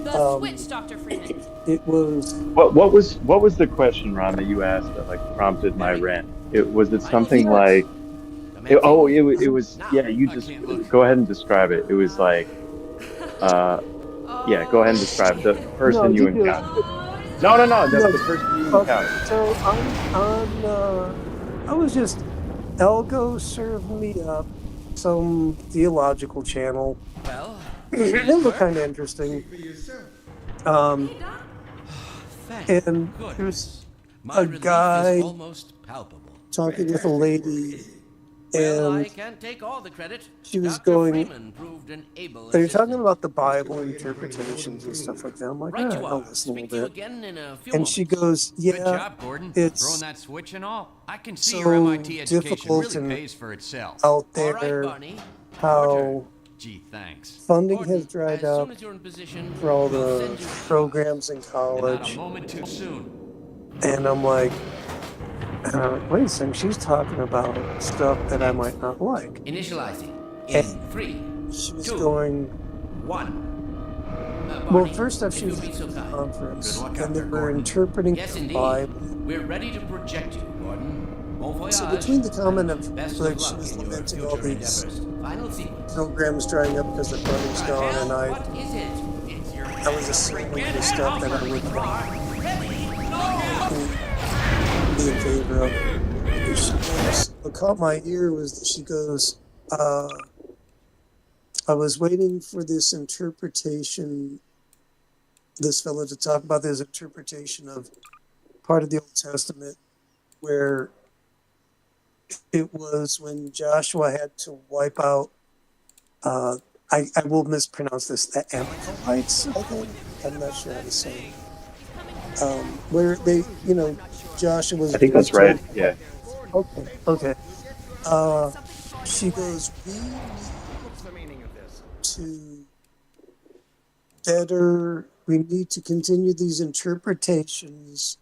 The switch, Dr. Freeman. it was. What was the question, Ron, that you asked that like prompted my rant? Was it something like? It was yeah. You just go ahead and describe it. It was like, yeah. Go ahead and describe the person you encountered. No. That's the person you encountered. So I was just Elgo served me up some theological channel. Well, it was kind of interesting. And there's a guy talking with a lady, well, I and can't take all the credit. she was Dr. going. Freeman proved an able They're assistant. talking about the Bible interpretations and stuff like that. I'm like, Right all right, you I'll are. listen a Speak to you little bit. again in a few And she goes, yeah, Good job, Gordon. it's Throwing that switch and all. I can see so your MIT education difficult really and pays for itself. out All right, there Barney. how Gee, thanks. funding has dried As soon up as you're in position, for all we'll the send you programs in Not a college. moment too soon. And I'm like, wait a second, she's talking about stuff that I might not like. initializing in And 3, she was 2, going, 1. well, Barney, first off, if she you'll was be so at the kind. conference, Good luck out and they there, were Gordon. interpreting Yes, the indeed. Bible. We're ready to project you, Gordon. Bon voyage. So between the comment of Best like of she luck was in your lamenting all future these endeavors. Final sequence. programs drying up because the funding's gone, and What is it? It's your I was assuming the stuff that I would be in favor of. And she goes, what caught my ear was that she goes, I was waiting for this interpretation, this fellow to talk about this interpretation of part of the Old Testament where it was when Joshua had to wipe out, I will mispronounce this, the Amalekites, I think. I'm not sure how to say it. Where they, Joshua I was think that's right. told, Yeah. okay. She goes, we need to we need to continue these interpretations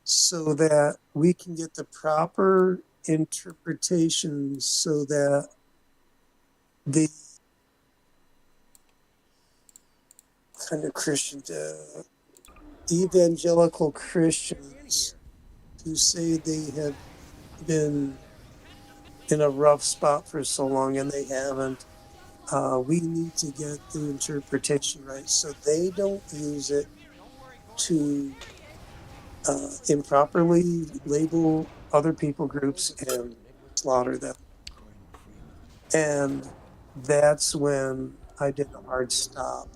so that we can get the proper interpretations so that the kind of evangelical Christians who say they have been in a rough spot for so long and they haven't. We need to get the interpretation right so they don't use it to improperly label other people groups and slaughter them. And that's when I did a hard stop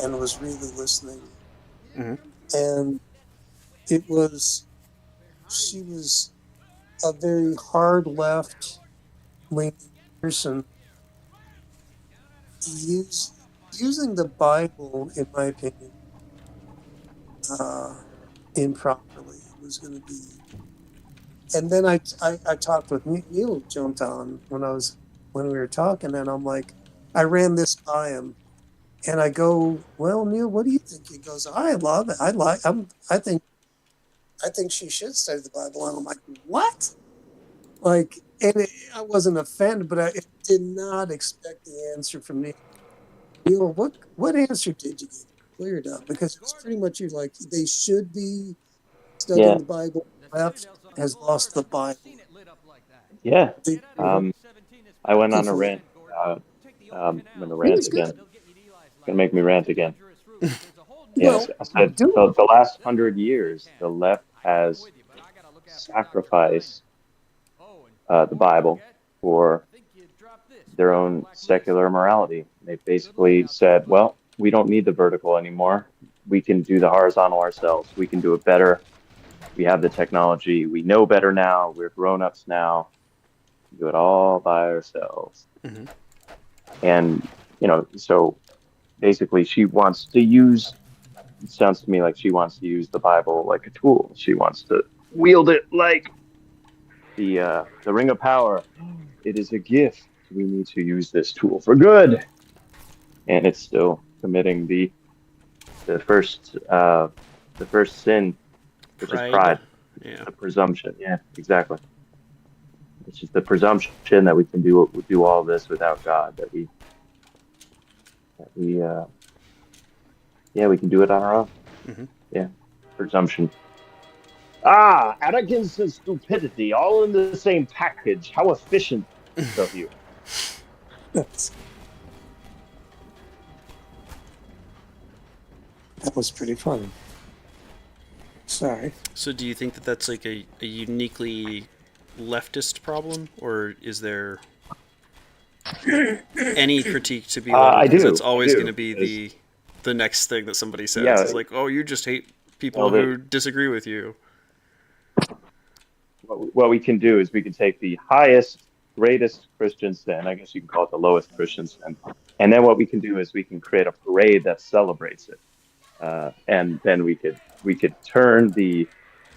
and was really listening. Mm-hmm. And she was a very hard left leaning person using the Bible, in my opinion, improperly was going to be. And then I talked with Neil, jumped on when we were talking, and I'm like, I ran this by him, and I go, well, Neil, what do you think? He goes, I love it. I think she should study the Bible. And I'm like, what? Like, I wasn't offended, but I did not expect the answer from Neil. Neil, what answer did you get cleared up? Because it was pretty much you like they should be studying the Bible. Left has lost the Bible. Yeah. They, I went go on a for it. rant. I'm going to It rant was again. good. Going to make me rant again. Well, Yes, I said do it. the last 100 years, the left has sacrificed the Bible for their own secular morality. They basically said, well, we don't need the vertical anymore. We can do the horizontal ourselves. We can do it better. We have the technology. We know better now. We're grown-ups now. We do it all by ourselves. Mm-hmm. And, so basically she wants to use, it sounds to me like she wants to use the Bible like a tool. She wants to wield it like the ring of power. It is a gift. We need to use this tool for good. And it's still committing the first sin, which is pride. Yeah. The presumption. Yeah, exactly. It's just the presumption that we can do all this without God. We can do it on our own. Mm-hmm. Yeah, presumption. Ah, arrogance and stupidity, all in the same package. How efficient of you. That was pretty funny. Sorry. So do you think that that's like a uniquely leftist problem, or is there any critique to be leveled? I Because do. that's always going to be the next thing that somebody says. Yeah. It's like, oh, you just hate people who disagree with you. What we can do is we can take the highest, greatest Christian sin, I guess you can call it the lowest Christian sin, and then what we can do is we can create a parade that celebrates it, and then we could turn the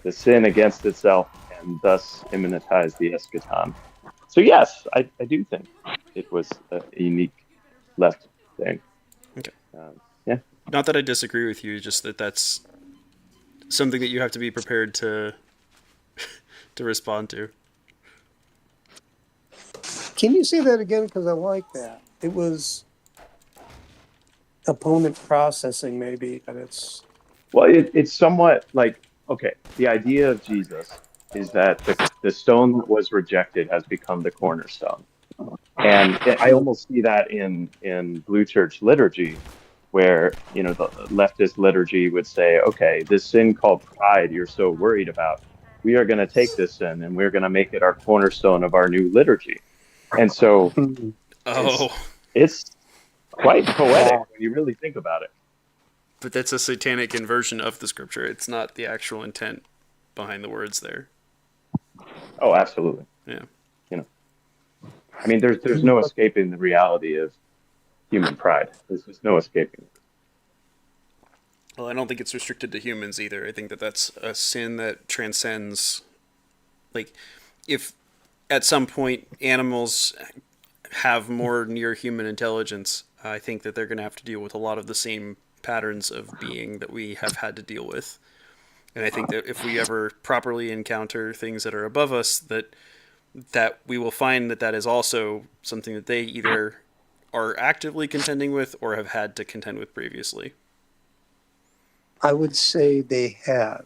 sin against itself and thus immanentize the eschaton. So yes, I do think it was a unique left thing. Okay. Yeah. Not that I disagree with you, just that that's something that you have to be prepared to respond to. Can you say that again? Because I like that. It was opponent processing, maybe, but it's... Well, it's somewhat like, okay, the idea of Jesus is that the stone that was rejected has become the cornerstone. And I almost see that in Blue Church liturgy, where, the leftist liturgy would say, okay, this sin called pride you're so worried about, we are going to take this sin and we're going to make it our cornerstone of our new liturgy. And so Oh. it's quite poetic when you really think about it. But that's a satanic inversion of the scripture. It's not the actual intent behind the words there. Oh, absolutely. Yeah. You know, I mean, there's no escaping the reality of human pride. There's just no escaping it. Well, I don't think it's restricted to humans either. I think that that's a sin that transcends, like, if at some point animals have more near human intelligence, I think that they're going to have to deal with a lot of the same patterns of being that we have had to deal with. And I think that if we ever properly encounter things that are above us, that we will find that that is also something that they either are actively contending with or have had to contend with previously. I would say they have.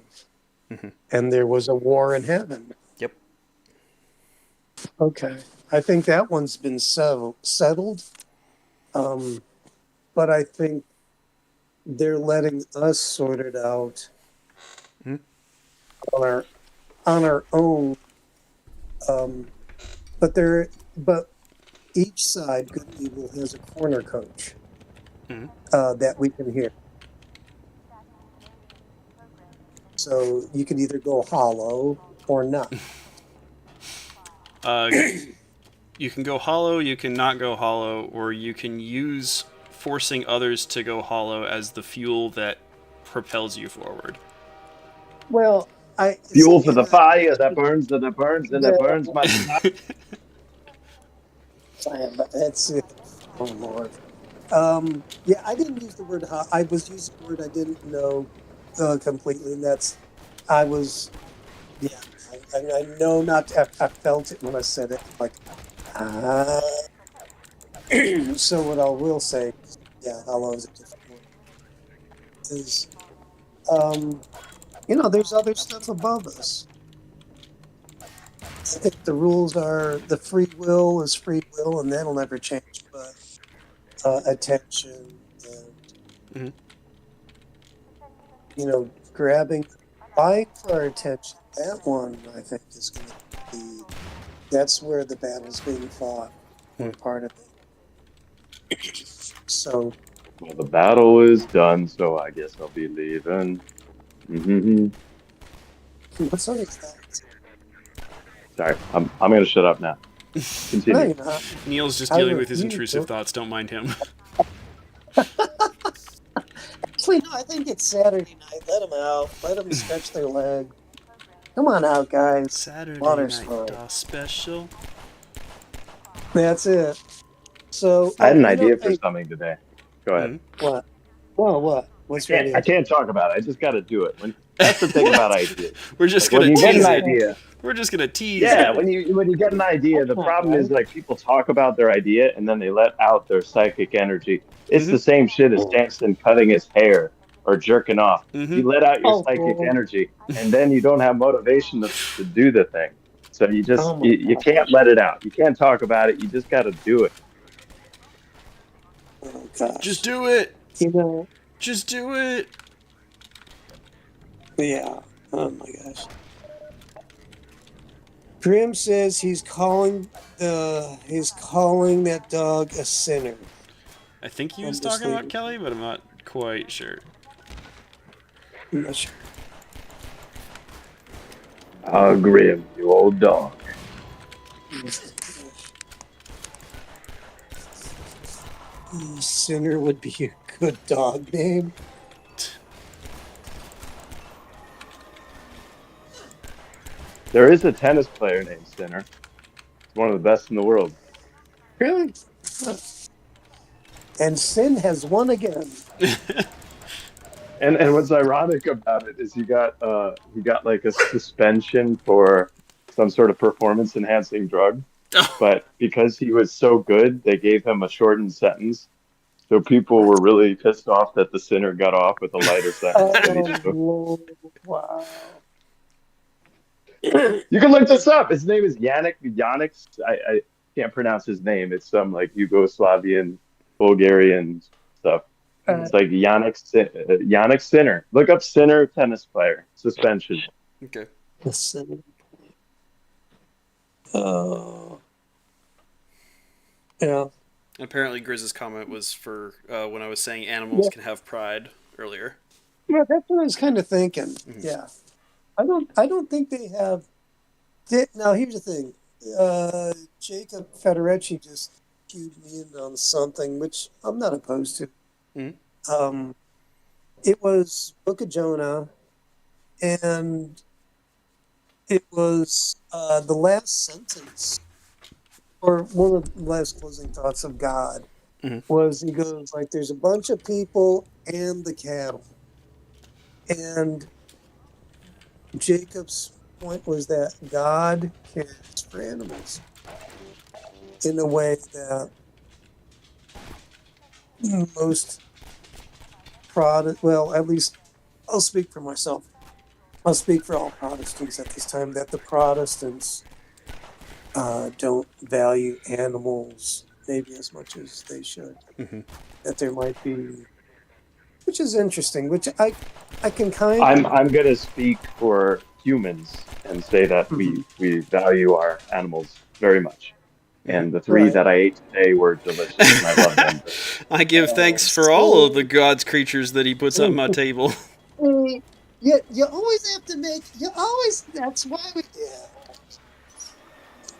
Mm-hmm. And there was a war in heaven. Yep. Okay. I think that one's been settled. But I think they're letting us sort it out on our own. But each side, good and evil, has a corner coach that we can hear. So you can either go hollow or not. You can go hollow, you can not go hollow, or you can use forcing others to go hollow as the fuel that propels you forward. Well, fuel for the fire that burns and it burns and it burns my. That's it. Oh Lord. Yeah, I didn't use the word. I was using a word I didn't know completely, and that's. I was. Yeah, I know not. I felt it when I said it. Like, so what I will say, yeah, hollow is a different word. Is there's other stuff above us. I think the rules are the free will is free will, and that'll never change. But attention and vying for our attention. That one, I think, is going to be. That's where the battle's being fought. Or part of it. So. Well, the battle is done, so I guess I'll be leaving. What's on his thoughts? Sorry, I'm going to shut up now. Continue. No, Neil's just dealing with his intrusive thoughts. Don't mind him. Actually, no, I think it's Saturday night. Let them out. Let them stretch their leg. Come on out, guys. Saturday Water's night fine. special. That's it. So I had an idea for something today. Go ahead. What? Well, what? What's your idea? I can't talk about it. I just got to do it. That's the thing about ideas. We're just like, gonna tease an idea. We're just gonna tease. Yeah, when you get an idea, the problem is like people talk about their idea and then they let out their psychic energy. It's the same shit as Samson cutting his hair or jerking off. You let out your psychic energy, and then you don't have motivation to do the thing. So you just you can't let it out. You can't talk about it. You just got to do it. Oh, gosh. Just do it. Just do it. Yeah. Oh my gosh. Grim says he's calling that dog a sinner. I think he was talking about Kelly, but I'm not quite sure. I'm not sure. Grim, you old dog. Sinner would be a good dog name. There is a tennis player named Sinner. He's one of the best in the world. Really? And Sin has won again. And what's ironic about it is he got like a suspension for some sort of performance enhancing drug. But because he was so good, they gave him a shortened sentence. So people were really pissed off that the Sinner got off with a lighter sentence. Wow. You can look this up. His name is Yannick. I can't pronounce his name. It's some like Yugoslavian, Bulgarian stuff. It's like Yannick Sinner. Look up Sinner tennis player suspension. Okay. The Sinner. Oh. Yeah. Apparently, Grizz's comment was for when I was saying animals Yeah. can have pride earlier. Yeah, that's what I was kind of thinking. Mhm. Yeah. I don't think they have. Now here's the thing. Jacob Federecci just cued me in on something which I'm not opposed to. Mhm. It was Book of Jonah, and it was the last sentence, or one of the last closing thoughts of God Mhm. was he goes like, "There's a bunch of people and the cattle," and Jacob's point was that God cares for animals in a way that most well, at least I'll speak for myself. I'll speak for all Protestants at this time that the Protestants don't value animals maybe as much as they should. Mhm. That there might be, which is interesting, which I can kind I'm gonna speak for humans and say that of. we value our animals very much. Mhm. And the three Right. that I ate today were delicious, and I love them. I give thanks for all of So, the God's creatures that He puts on my table. yeah, you always have to make. You always. That's why we. Yeah,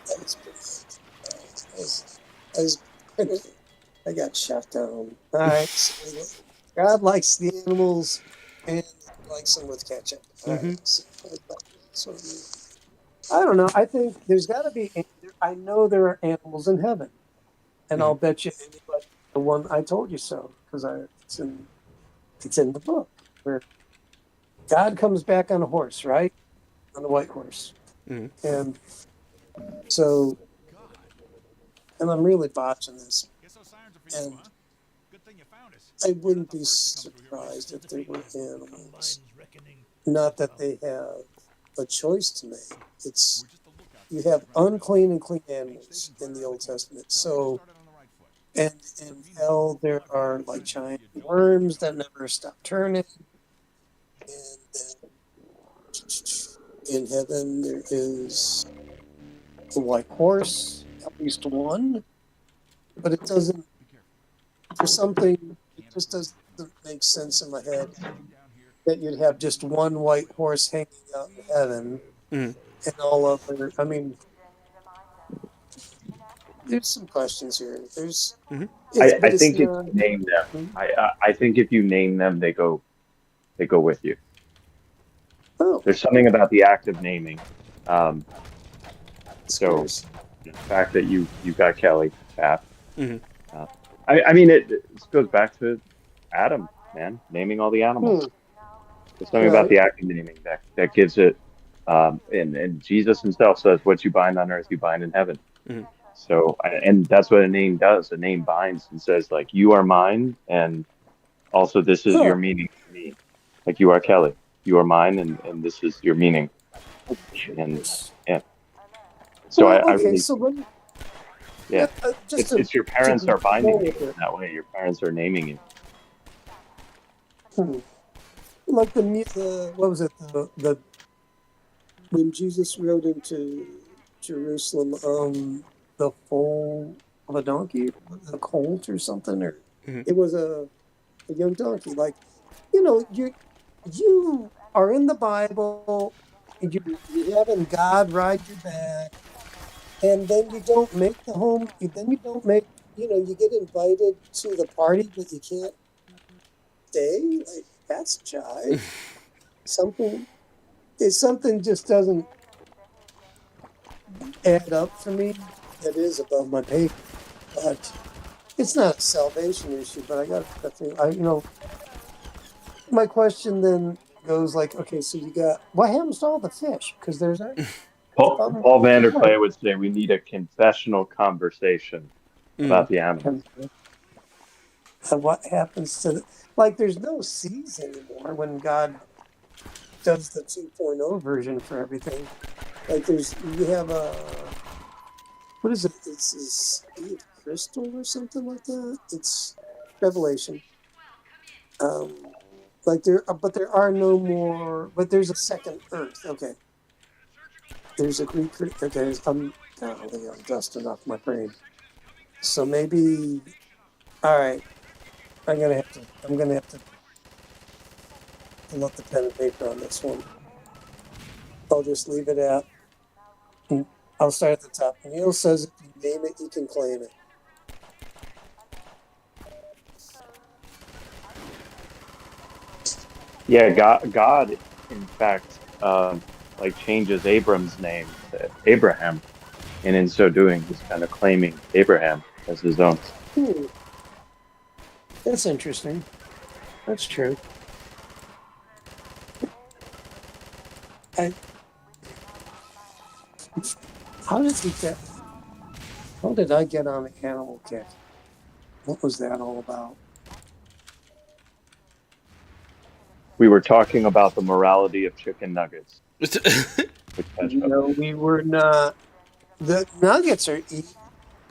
that was pretty good. I was, I got shut down. All right. So God likes the animals, and he likes them with ketchup. All right. Mhm. So I don't know. I think there's got to be. I know there are animals in heaven, and I'll Mhm. bet you anybody the one I told you so because it's in the book where God comes back on a horse, right? On the white horse. Mhm. And so, and I'm really botching this. And I wouldn't be surprised if there were animals. Not that they have a choice to make. It's you have unclean and clean animals in the Old Testament. So, and in hell there are like giant worms that never stop turning. And then in heaven there is a white horse, at least one, but it doesn't. For something, it just doesn't make sense in my head that you'd have just one white horse hanging out in heaven Mhm. and all other. I mean, there's some questions here. Mhm. But I it's think if not. you name them, I think if you name them, they go with you. Oh, There's something about the act of naming. Um, so scares. the fact that you got Kelly, Cap. Mhm. Uh, I mean, this goes back to Adam, man, naming all the Hmm. animals. There's something about Right. the act of naming that gives it. And Jesus himself says, "What you bind on earth, you bind in heaven." Mhm. So, and that's what a name does. A name binds and says, like, you are mine, and also this is your Huh. meaning to me. Like you are Kelly, you are mine, and this is your meaning. And yeah, so Well, I okay. really So think, let me yeah, just it's your to parents are go binding you with it. in that way. Your parents are naming you. Hmm. Like the what was it the when Jesus rode into Jerusalem, the foal of a donkey, a colt or something, or Mhm. it was a young donkey. Like, you are in the Bible, and you having God ride your back, and then you don't make the home. Then you don't make. You get invited to the party, but you can't stay. Like that's jive. Something. It's something just doesn't add up for me. That is above my pay grade, but it's not a salvation issue. But I got to think. My question then goes like, okay, so you got what happens to all the fish? Because there's a Paul Vanderplay would say we need a confessional conversation Mhm. about the animals. what happens to like? There's no seas anymore when God does the 2.0 version for everything. Like you have a what is it? It's a sea of crystal or something like that. It's Revelation. Um, but there are no more. But there's a second Earth. Okay, there's a Greek. Okay, golly, I'm dusting off my brain. So maybe. All right. I'm gonna have to pull up the pen and paper on this one. I'll just leave it at. I'll start at the top. Neil says if you name it, you can claim it. Yeah, God, in fact, like changes Abram's name to Abraham, and in so doing, he's kind of claiming Abraham as his own. That's interesting. That's true. How did he get? How did I get on the animal kick? What was that all about? We were talking about the morality of chicken nuggets. No, we were not. The nuggets are eaten.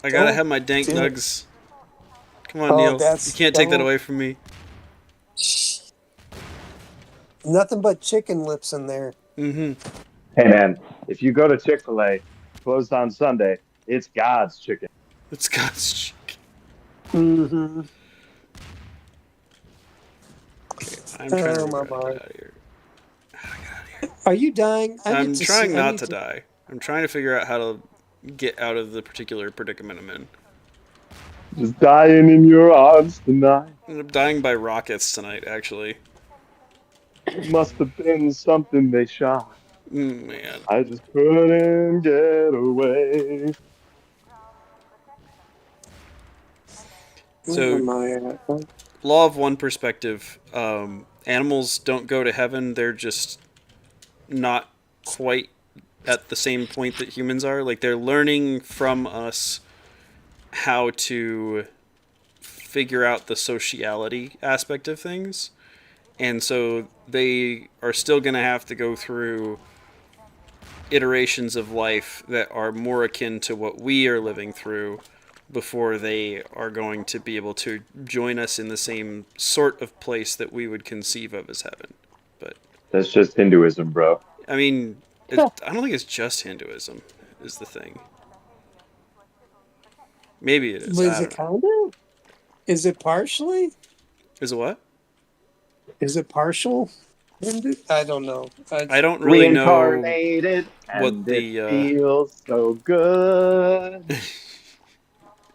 I gotta have my dank nugs. Come on, Oh, Neil. that's You can't take that away from me. Nothing but chicken lips in there. Mm-hmm. Hey man, if you go to Chick-fil-A, closed on Sunday, it's God's chicken. It's God's chicken. Mm-hmm. Okay, I'm trying to my get out of here. Are you dying? I'm trying not to die. I'm trying to figure out how to get out of the particular predicament I'm in. Just dying in your arms tonight. I'm dying by rockets tonight, actually. It must have been something they shot. Man. I just couldn't get away. So, law of one perspective, animals don't go to heaven. They're just not quite at the same point that humans are. Like, they're learning from us how to figure out the sociality aspect of things. And so they are still going to have to go through iterations of life that are more akin to what we are living through before they are going to be able to join us in the same sort of place that we would conceive of as heaven. But that's just Hinduism, bro. I mean, I don't think it's just Hinduism is the thing. Maybe it is. Is it kind of? Is it partially? Is it what? Is it partial? I don't know. I don't really know Reincarnated, what and the it feels so good.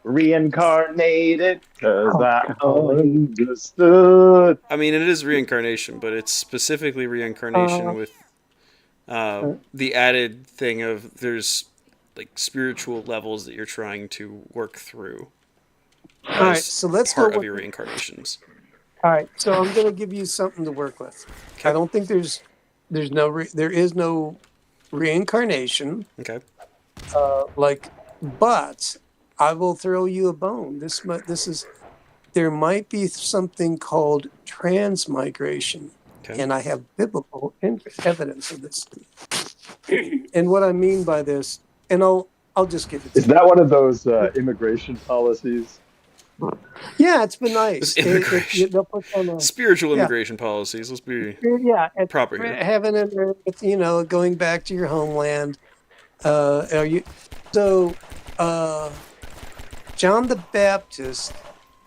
Reincarnated, because I understood. I mean, it is reincarnation, but it's specifically reincarnation with the added thing of there's like spiritual levels that you're trying to work through. All right, so let's part go of your reincarnations. All right, so I'm going to give you something to work with. Okay. I don't think there is no reincarnation. Okay. But I will throw you a bone. There might be something called transmigration, and I have biblical evidence of this. And what I mean by this, and I'll just give it to you. Is that one of those immigration policies? Yeah, it's been nice. Spiritual immigration policies. Let's be proper here. Heaven and earth, going back to your homeland. John the Baptist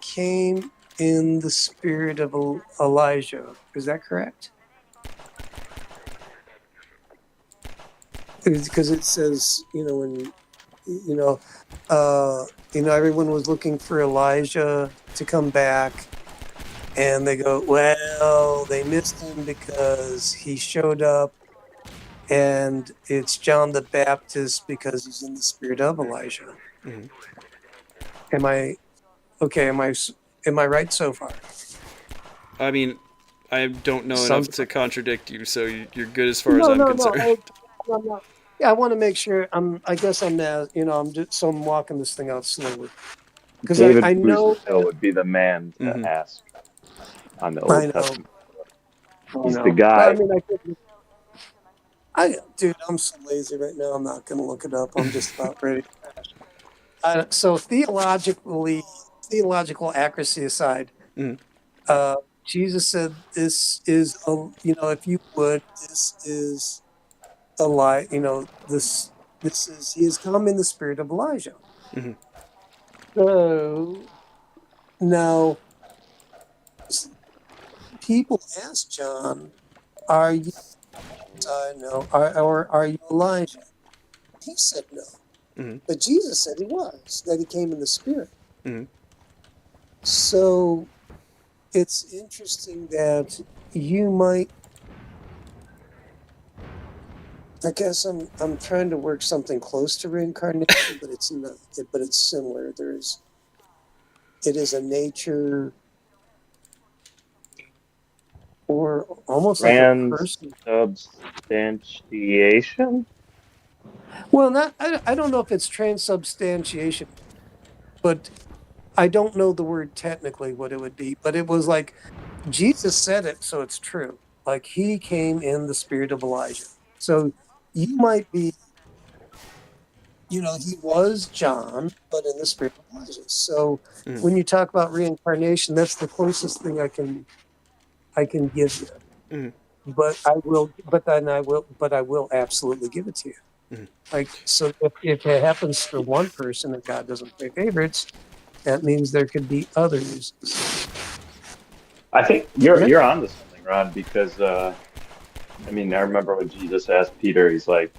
came in the spirit of Elijah. Is that correct? Because it says, everyone was looking for Elijah to come back, and they go, well, they missed him because he showed up, and it's John the Baptist because he's in the spirit of Elijah. Mm-hmm. Am I right so far? I mean, I don't know enough to contradict you, so you're good as far as I'm concerned. No. Yeah, I want to make sure. I'm walking this thing out slowly because I know Hill would be the man to ask on the Old Testament. He's the guy. Dude, I'm so lazy right now. I'm not going to look it up. I'm just about ready to crash. So theological accuracy aside, Jesus said, "This is if you would, this is." He has come in the spirit of Elijah. Mm-hmm. So now people ask John, "Are you no? Or are you Elijah?" He said no, Mm-hmm. but Jesus said he was. That he came in the Spirit. Mm-hmm. So it's interesting that you might. I guess I'm trying to work something close to reincarnation, but it's not. But it's similar. It is a nature or almost like a person. Transubstantiation? Well, not I don't know if it's transubstantiation, but I don't know the word technically what it would be. But it was like Jesus said it, so it's true. Like he came in the spirit of Elijah. So you might be, he was John, but in the spirit of Elijah. So Mm-hmm. when you talk about reincarnation, that's the closest thing I can give you. Mm-hmm. But I will absolutely give it to you. Mm-hmm. Like, so if it happens for one person and God doesn't play favorites, that means there could be others. I think Yeah. you're onto something, Ron, because I mean, I remember when Jesus asked Peter, he's like,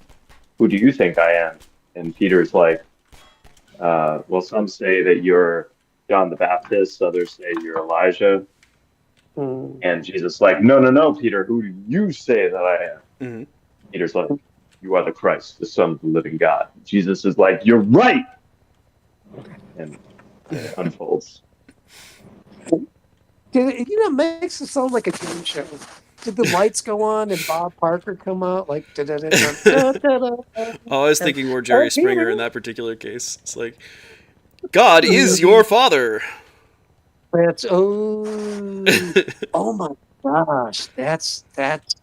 "Who do you think I am?" And Peter's like, "Well, some say that you're John the Baptist, others say you're Elijah." Mm. And Jesus like, "No, no, no, Peter, who do you say that I am?" Mm-hmm. Peter's like, "You are the Christ, the Son of the living God." Jesus is like, "You're right," and it unfolds. It makes it sound like a game show. Did the lights go on and Bob Parker come out like da da da da da da da? Oh, I was thinking more Oh, Jerry Springer Peter. in that particular case. It's like, God is your father. That's oh my gosh, that's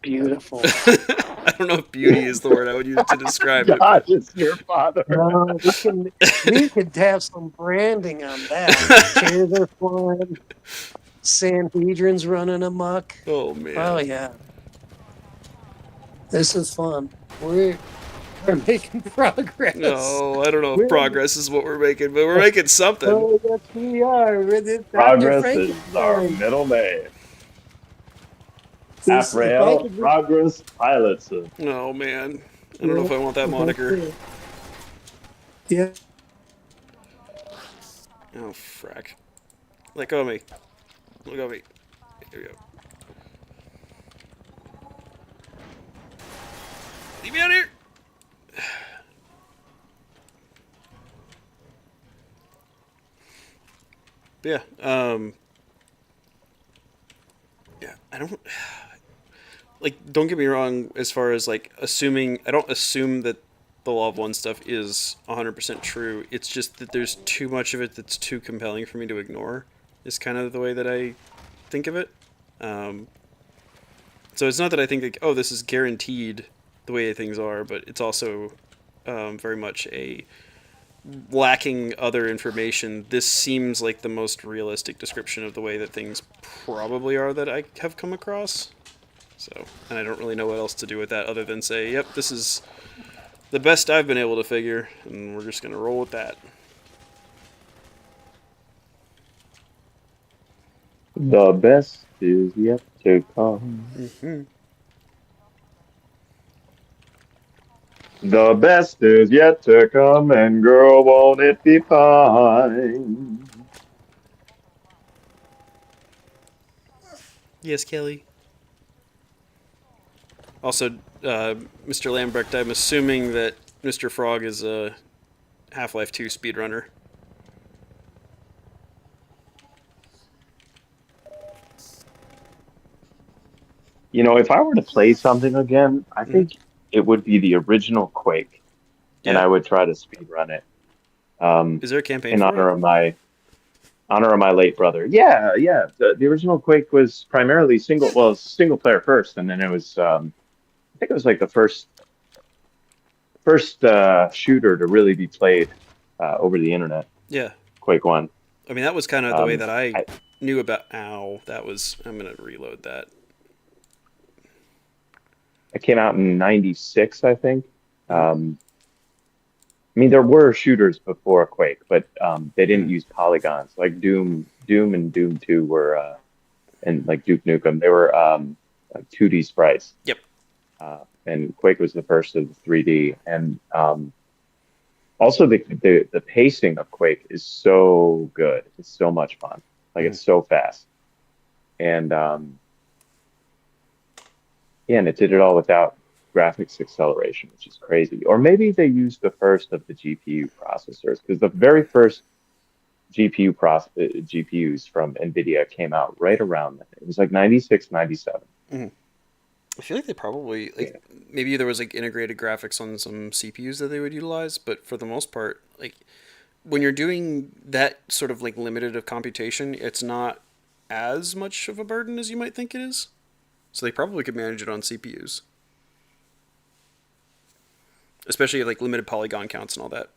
beautiful. I don't know if beauty is the word I would use to describe it, God but is your father. No, we could have some branding on that. Chairs are flying, Sanhedrin's running amok. oh Oh man. yeah, this is fun. We're making progress. No, I don't know if We're progress is what we're making, but we're making something. oh yes we are. We're the Dr. Progress is our Frankenstein. middle name. If I Afriel could just Progress Pilots. Oh man. I don't know yeah, if I want that that's moniker. it. Yeah. Oh frack. Let go of me. Let go of me. Here we go. Leave me out here! But yeah, yeah, I don't like. Don't get me wrong. As far as like assuming, I don't assume that the Law of One stuff is 100% true. It's just that there's too much of it that's too compelling for me to ignore. Is kind of the way that I think of it. Um, so it's not that I think like, oh, this is guaranteed the way things are, but it's also very much a lacking other information. This seems like the most realistic description of the way that things probably are that I have come across. So, and I don't really know what else to do with that other than say, yep, this is the best I've been able to figure, and we're just going to roll with that. The best is yet to come. Mm-hmm. The best is yet to come, and girl, won't it be fine? Yes, Kelly. Also, Mr. Lambrecht, I'm assuming that Mr. Frog is a Half-Life 2 speedrunner. You know, if I were to play something again, I think it would be the original Quake, and Yeah. I would try to speedrun it. Is there a campaign In for it? honor of my late brother. Yeah, yeah. The original Quake was primarily single player first, and then it was I think it was like the first shooter to really be played over the internet. Yeah. Quake 1. I mean, that was kind of the way that I I, knew about. Ow, that was. I'm gonna reload that. it came out in '96, I think. I mean, there were shooters before Quake, but they didn't use polygons. Like Doom and Doom 2 were, and like Duke Nukem, they were like 2D sprites. Yep. And Quake was the first of the 3D. And also the pacing of Quake is so good. It's so much fun. Like it's so fast. And yeah, and it did it all without graphics acceleration, which is crazy. Or maybe they used the first of the GPU processors, because the very first GPUs from NVIDIA came out right around then. It was like 96, 97. I feel like they probably maybe there was like integrated graphics on some CPUs that they would utilize, but for the most part, like when you're doing that sort of like limited of computation, it's not as much of a burden as you might think it is. So they probably could manage it on CPUs. Especially like limited polygon counts and all that.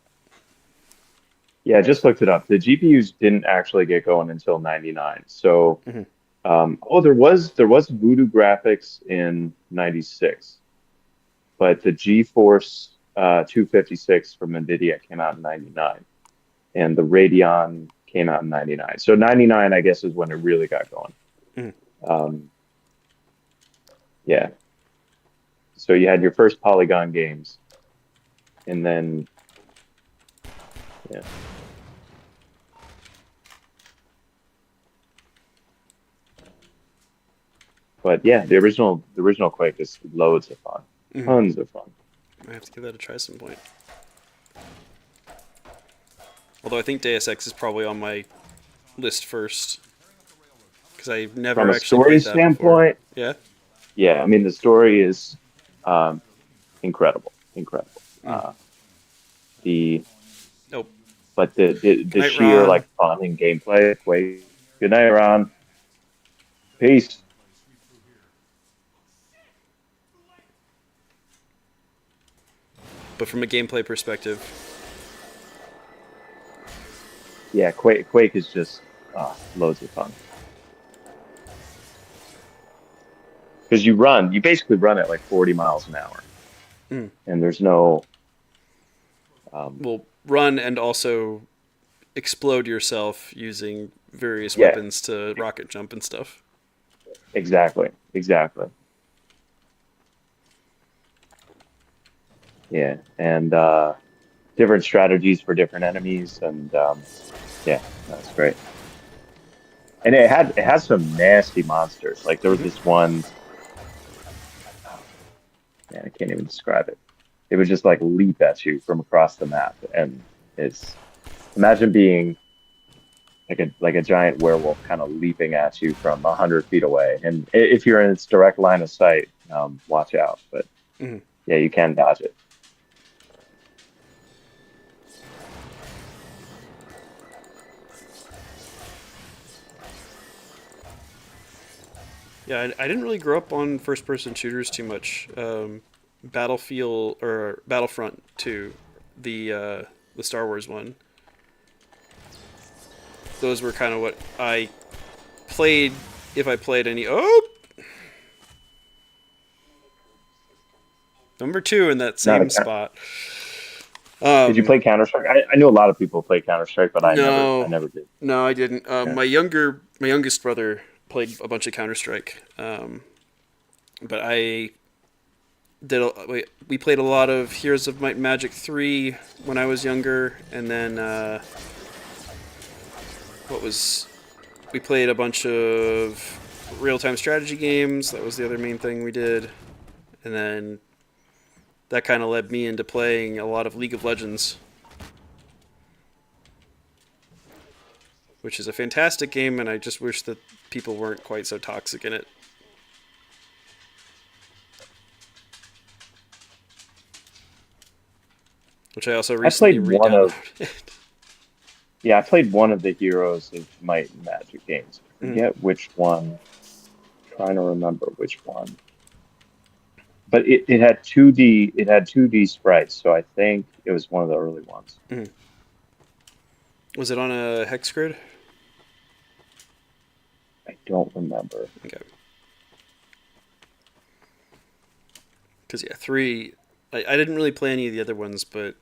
Yeah, I just looked it up. The GPUs didn't actually get going until 99. So, there was Voodoo graphics in 96, but the GeForce 256 from NVIDIA came out in 99, and the Radeon came out in 99. So 99, I guess, is when it really got going. Yeah. So you had your first polygon games, and then, yeah. But yeah, the original Quake is loads of fun, tons of fun. I have to give that a try at some point. Although I think Deus Ex is probably on my list first, because I've never From a actually story played that standpoint, before. Yeah. Yeah, I mean the story is incredible. But the night, sheer Ron. like fun and gameplay. Quake. Good night, Ron. Peace. But from a gameplay perspective, Yeah, Quake is just loads of fun. Because you basically run at like 40 miles an hour, and there's no. Well, run and also explode yourself using various weapons to rocket jump and stuff. Exactly. Yeah, and different strategies for different enemies, and yeah, that's great. And it has some nasty monsters. Like there was this one. Man, I can't even describe it. It would just like leap at you from across the map, and imagine being like a giant werewolf kind of leaping at you from 100 feet away. And if you're in its direct line of sight, watch out. But yeah, you can dodge it. Yeah, I didn't really grow up on first-person shooters too much. Battlefield or Battlefront 2, the Star Wars one. Those were kind of what I played, if I played any. Oh, number 2 in that same spot. Did you play Counter-Strike? I know a lot of people play Counter-Strike, but I never did. No, I didn't. My youngest brother played a bunch of Counter-Strike, but I did. We played a lot of Heroes of Might and Magic 3 when I was younger, and then we played a bunch of real-time strategy games. That was the other main thing we did, and then that kind of led me into playing a lot of League of Legends, which is a fantastic game, and I just wish that people weren't quite so toxic in it. Which I also recently re-downloaded. Yeah, I played one of the Heroes of Might and Magic games. I forget which one. I'm trying to remember which one. But it had 2D. It had 2D sprites, so I think it was one of the early ones. Was it on a hex grid? I don't remember. Okay. Because 3, I didn't really play any of the other ones, but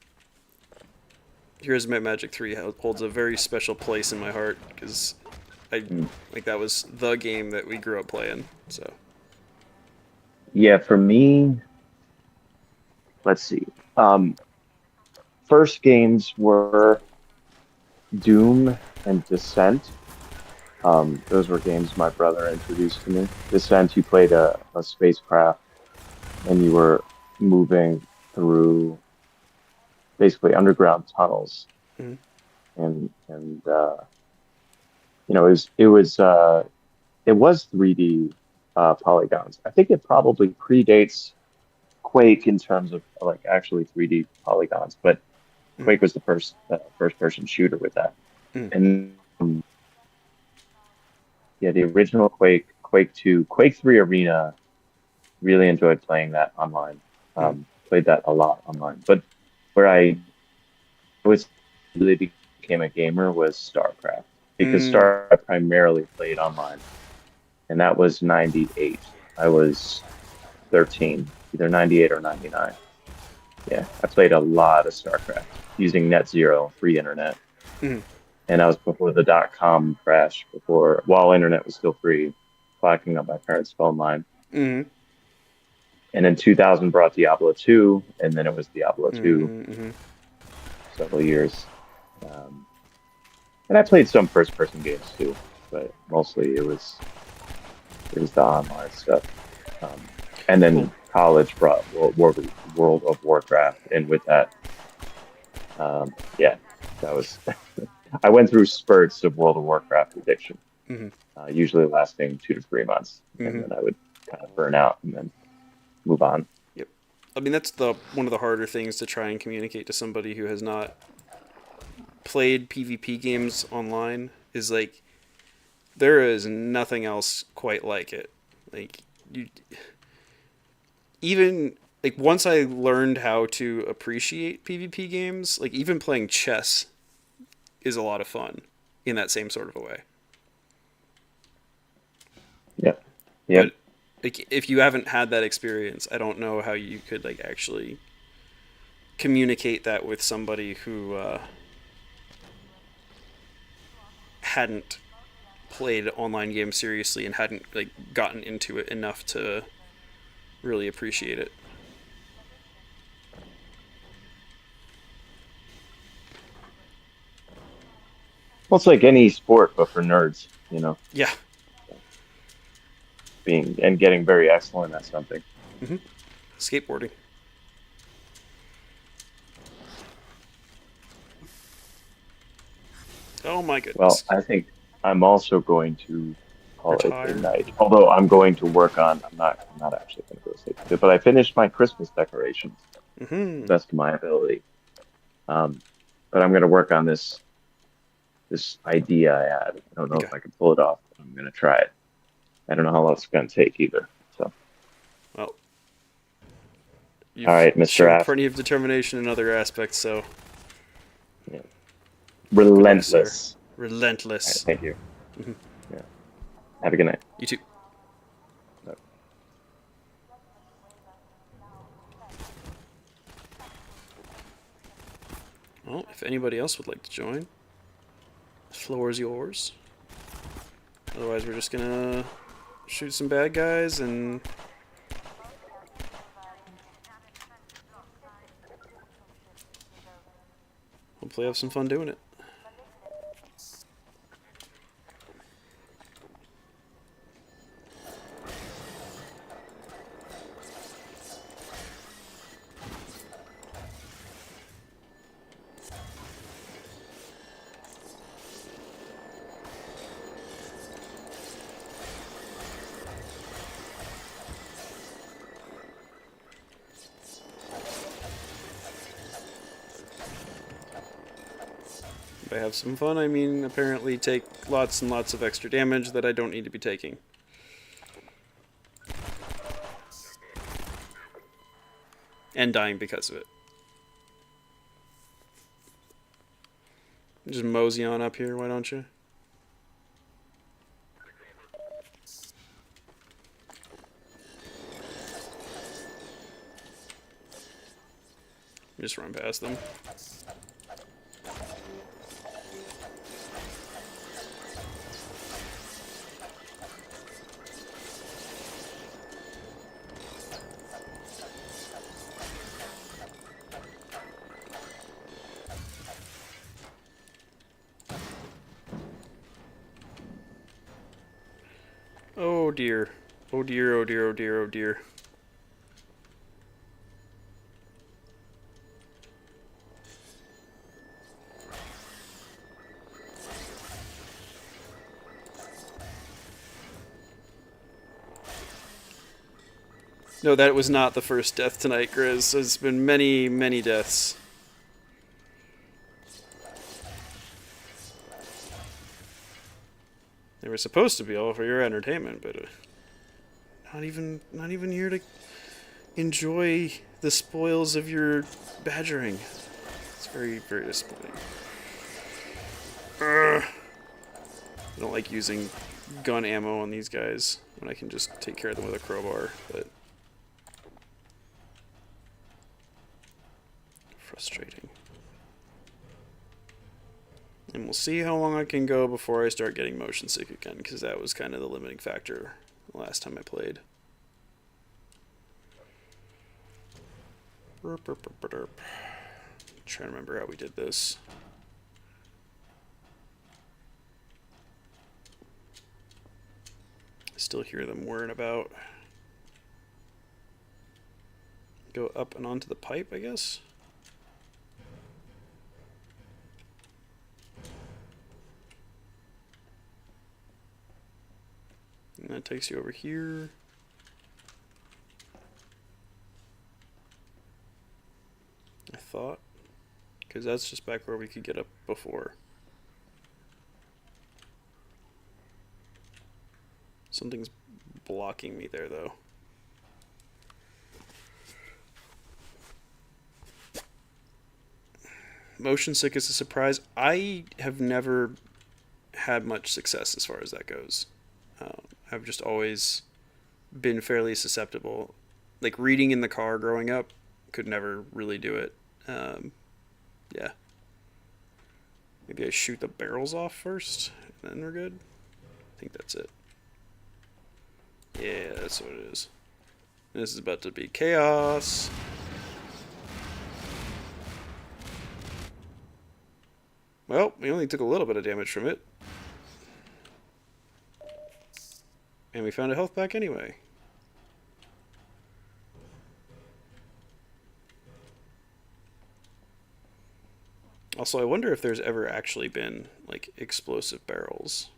Heroes of Might and Magic 3 holds a very special place in my heart because that was the game that we grew up playing. So Yeah, for me, let's see. First games were Doom and Descent. Those were games my brother introduced to me. Descent, you played a spacecraft and you were moving through basically underground tunnels, Mhm. and you know, it was 3D polygons. I think it probably predates Quake in terms of like actually 3D polygons, but Quake was the first person shooter with that. Mm. And yeah, the original Quake, Quake 2, Quake 3 Arena, really enjoyed playing that online. Played that a lot online. But where I was really became a gamer was StarCraft because StarCraft primarily played online, and that was 98. I was 13, either 98 or 99. Yeah, I played a lot of StarCraft using Net Zero, free internet. Mhm. And I was before the dot-com crash, while internet was still free, clocking up my parents' phone line. Mhm. And in 2000 brought Diablo 2, and then it was Diablo 2 Mhm. several years. And I played some first-person games too, but mostly it was the online stuff. And then college brought World of Warcraft, and with that, yeah, that was. I went through spurts of World of Warcraft addiction, Mhm. usually lasting 2 to 3 months, and Mhm. then I would kind of burn out and then move on. Yep. I mean, that's one of the harder things to try and communicate to somebody who has not played PvP games online is like there is nothing else quite like it. Like you even like once I learned how to appreciate PvP games, like even playing chess is a lot of fun in that same sort of a way. Yeah. But like if you haven't had that experience, I don't know how you could like actually communicate that with somebody who hadn't played online games seriously and hadn't like gotten into it enough to really appreciate it. Well, it's like any sport, but for nerds, you know. Yeah. Being and getting very excellent at something. Mm-hmm. Skateboarding. Oh my Well, goodness. I think I'm also going to call it a Retire. night. Although I'm going to work on, I'm not actually going to go sleep. But I finished my Christmas decorations to the Mm-hmm. best of my ability. But I'm going to work on this idea I had. I don't know Okay. if I can pull it off, but I'm going to try it. I don't know how long it's going to take either. So, Well, you've all right, Mr. shown Ass. plenty of determination in other aspects, so Yeah. good luck, Relentless. sir. Relentless. All right, thank you. Mm-hmm. Yeah. Have a good night. You too. Bye. Well, if anybody else would like to join, the floor is yours. Otherwise, we're just gonna shoot some bad guys and hopefully have some fun doing it. By have some fun, I mean apparently take lots and lots of extra damage that I don't need to be taking. And dying because of it. Just mosey on up here, why don't you? Just run past them. dear. Oh dear, oh dear, oh dear, oh dear. No, that was not the first death tonight, Grizz. There's been many, many deaths. They were supposed to be all for your entertainment, but not even here to enjoy the spoils of your badgering. It's very, very disappointing. I don't like using gun ammo on these guys when I can just take care of them with a crowbar, but frustrating. And we'll see how long I can go before I start getting motion sick again, because that was kind of the limiting factor the last time I played. Trying to remember how we did this. I still hear them worrying about. Go up and onto the pipe, I guess. And that takes you over here. I thought. Because that's just back where we could get up before. Something's blocking me there, though. Motion sick is a surprise. I have never had much success as far as that goes. I've just always been fairly susceptible. Like reading in the car growing up, could never really do it. Yeah. Maybe I shoot the barrels off first, and then we're good. I think that's it. Yeah, that's what it is. This is about to be chaos. Well, we only took a little bit of damage from it. And we found a health pack anyway. Also, I wonder if there's ever actually been, like, explosive barrels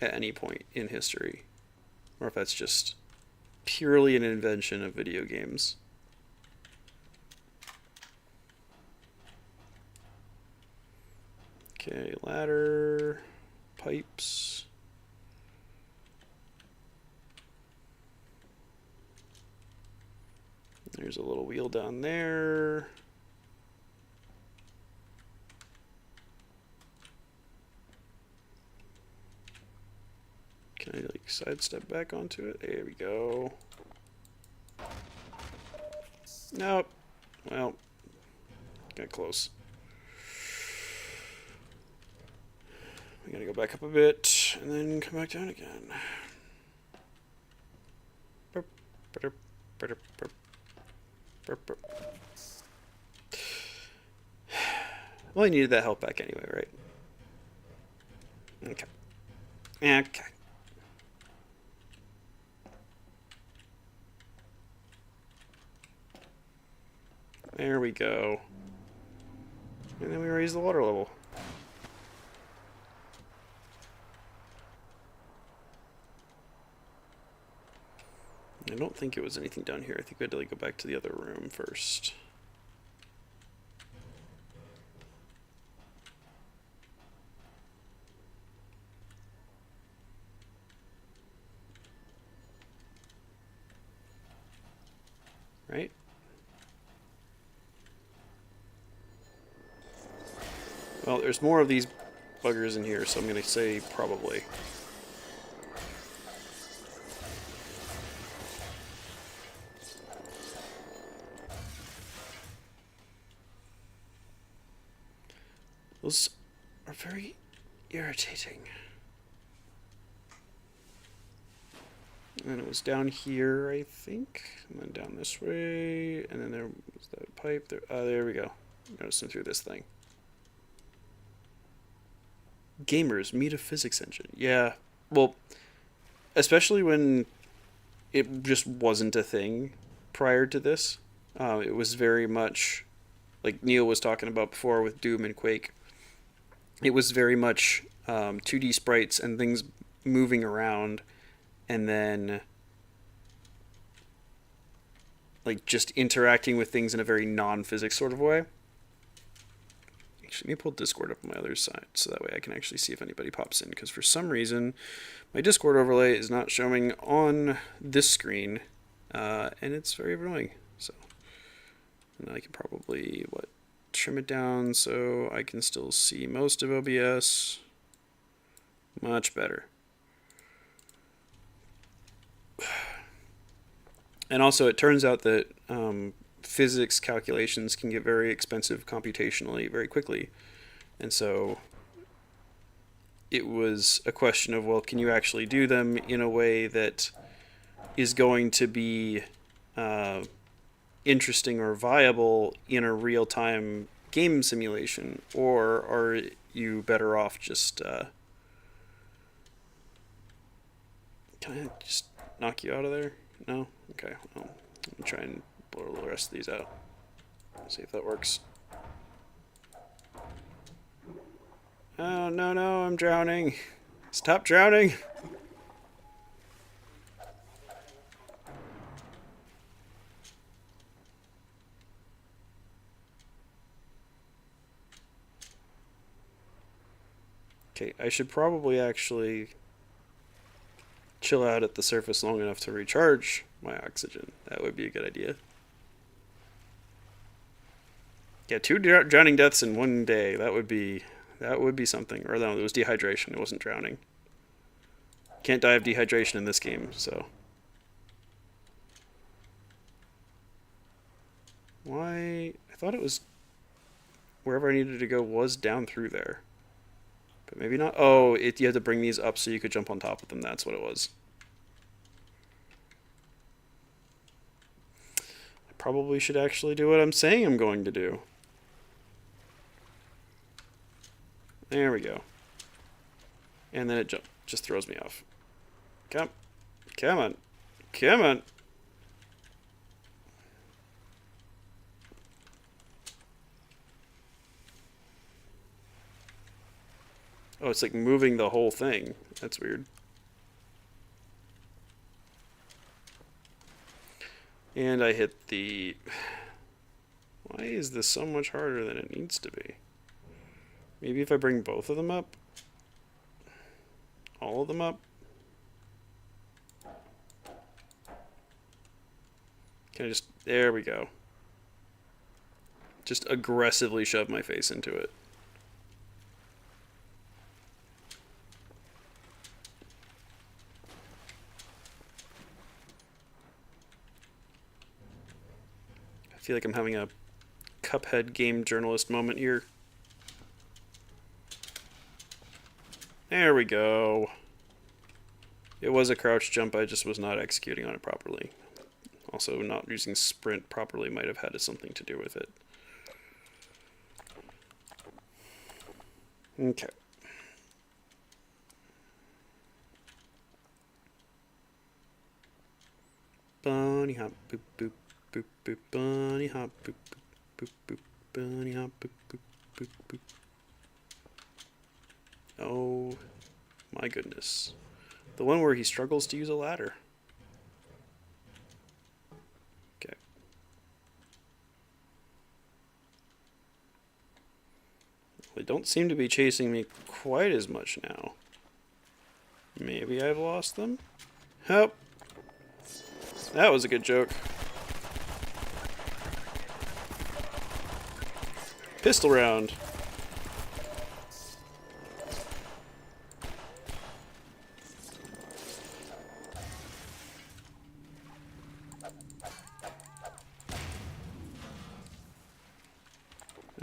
at any point in history. Or if that's just purely an invention of video games. Okay, ladder, pipes. There's a little wheel down there. Can I like sidestep back onto it? There we go. Nope. Well, got close. We gotta go back up a bit and then come back down again. Burp, burp, burp, burp. Burp, burp. Well, I needed that health back anyway, right? Okay. Okay. There we go. And then we raise the water level. I don't think it was anything down here. I think we had to like go back to the other room first. Right? Well, there's more of these buggers in here, so I'm going to say probably. Those are very irritating. And it was down here, I think. And then down this way. And then there was that pipe. There we go. Noticing through this thing. Gamers meet a physics engine. Yeah. Well, especially when it just wasn't a thing prior to this. It was very much like Neil was talking about before with Doom and Quake. It was very much 2D sprites and things moving around, and then like just interacting with things in a very non-physics sort of way. Actually, let me pull Discord up on my other side so that way I can actually see if anybody pops in, because for some reason my Discord overlay is not showing on this screen, and it's very annoying. So, and I can probably trim it down so I can still see most of OBS. Much better. And also, it turns out that physics calculations can get very expensive computationally very quickly. And so it was a question of, well, can you actually do them in a way that is going to be interesting or viable in a real-time game simulation? Or are you better off just... can I just knock you out of there? No? Okay, well, let me try and blur the rest of these out. See if that works. Oh, no, I'm drowning. Stop drowning! Okay, I should probably actually chill out at the surface long enough to recharge my oxygen. That would be a good idea. Yeah, 2 drowning deaths in one day. That would be something. Or no, it was dehydration. It wasn't drowning. Can't die of dehydration in this game, so. Why? I thought it was wherever I needed to go was down through there. But maybe not. Oh, you had to bring these up so you could jump on top of them. That's what it was. I probably should actually do what I'm saying I'm going to do. There we go. And then it just throws me off. Come on. Come on. Oh, it's like moving the whole thing. That's weird. And I hit the... Why is this so much harder than it needs to be? Maybe if I bring both of them up? All of them up? Can I just... There we go. Just aggressively shove my face into it. I feel like I'm having a Cuphead game journalist moment here. There we go. It was a crouch jump, I just was not executing on it properly. Also, not using sprint properly might have had something to do with it. Okay. Bunny hop, boop, boop. Boop, boop, bunny hop, boop, boop, boop, boop, bunny hop, boop, boop, boop, boop. Oh, my goodness. The one where he struggles to use a ladder. Okay. They don't seem to be chasing me quite as much now. Maybe I've lost them? Help! That was a good joke. Pistol round.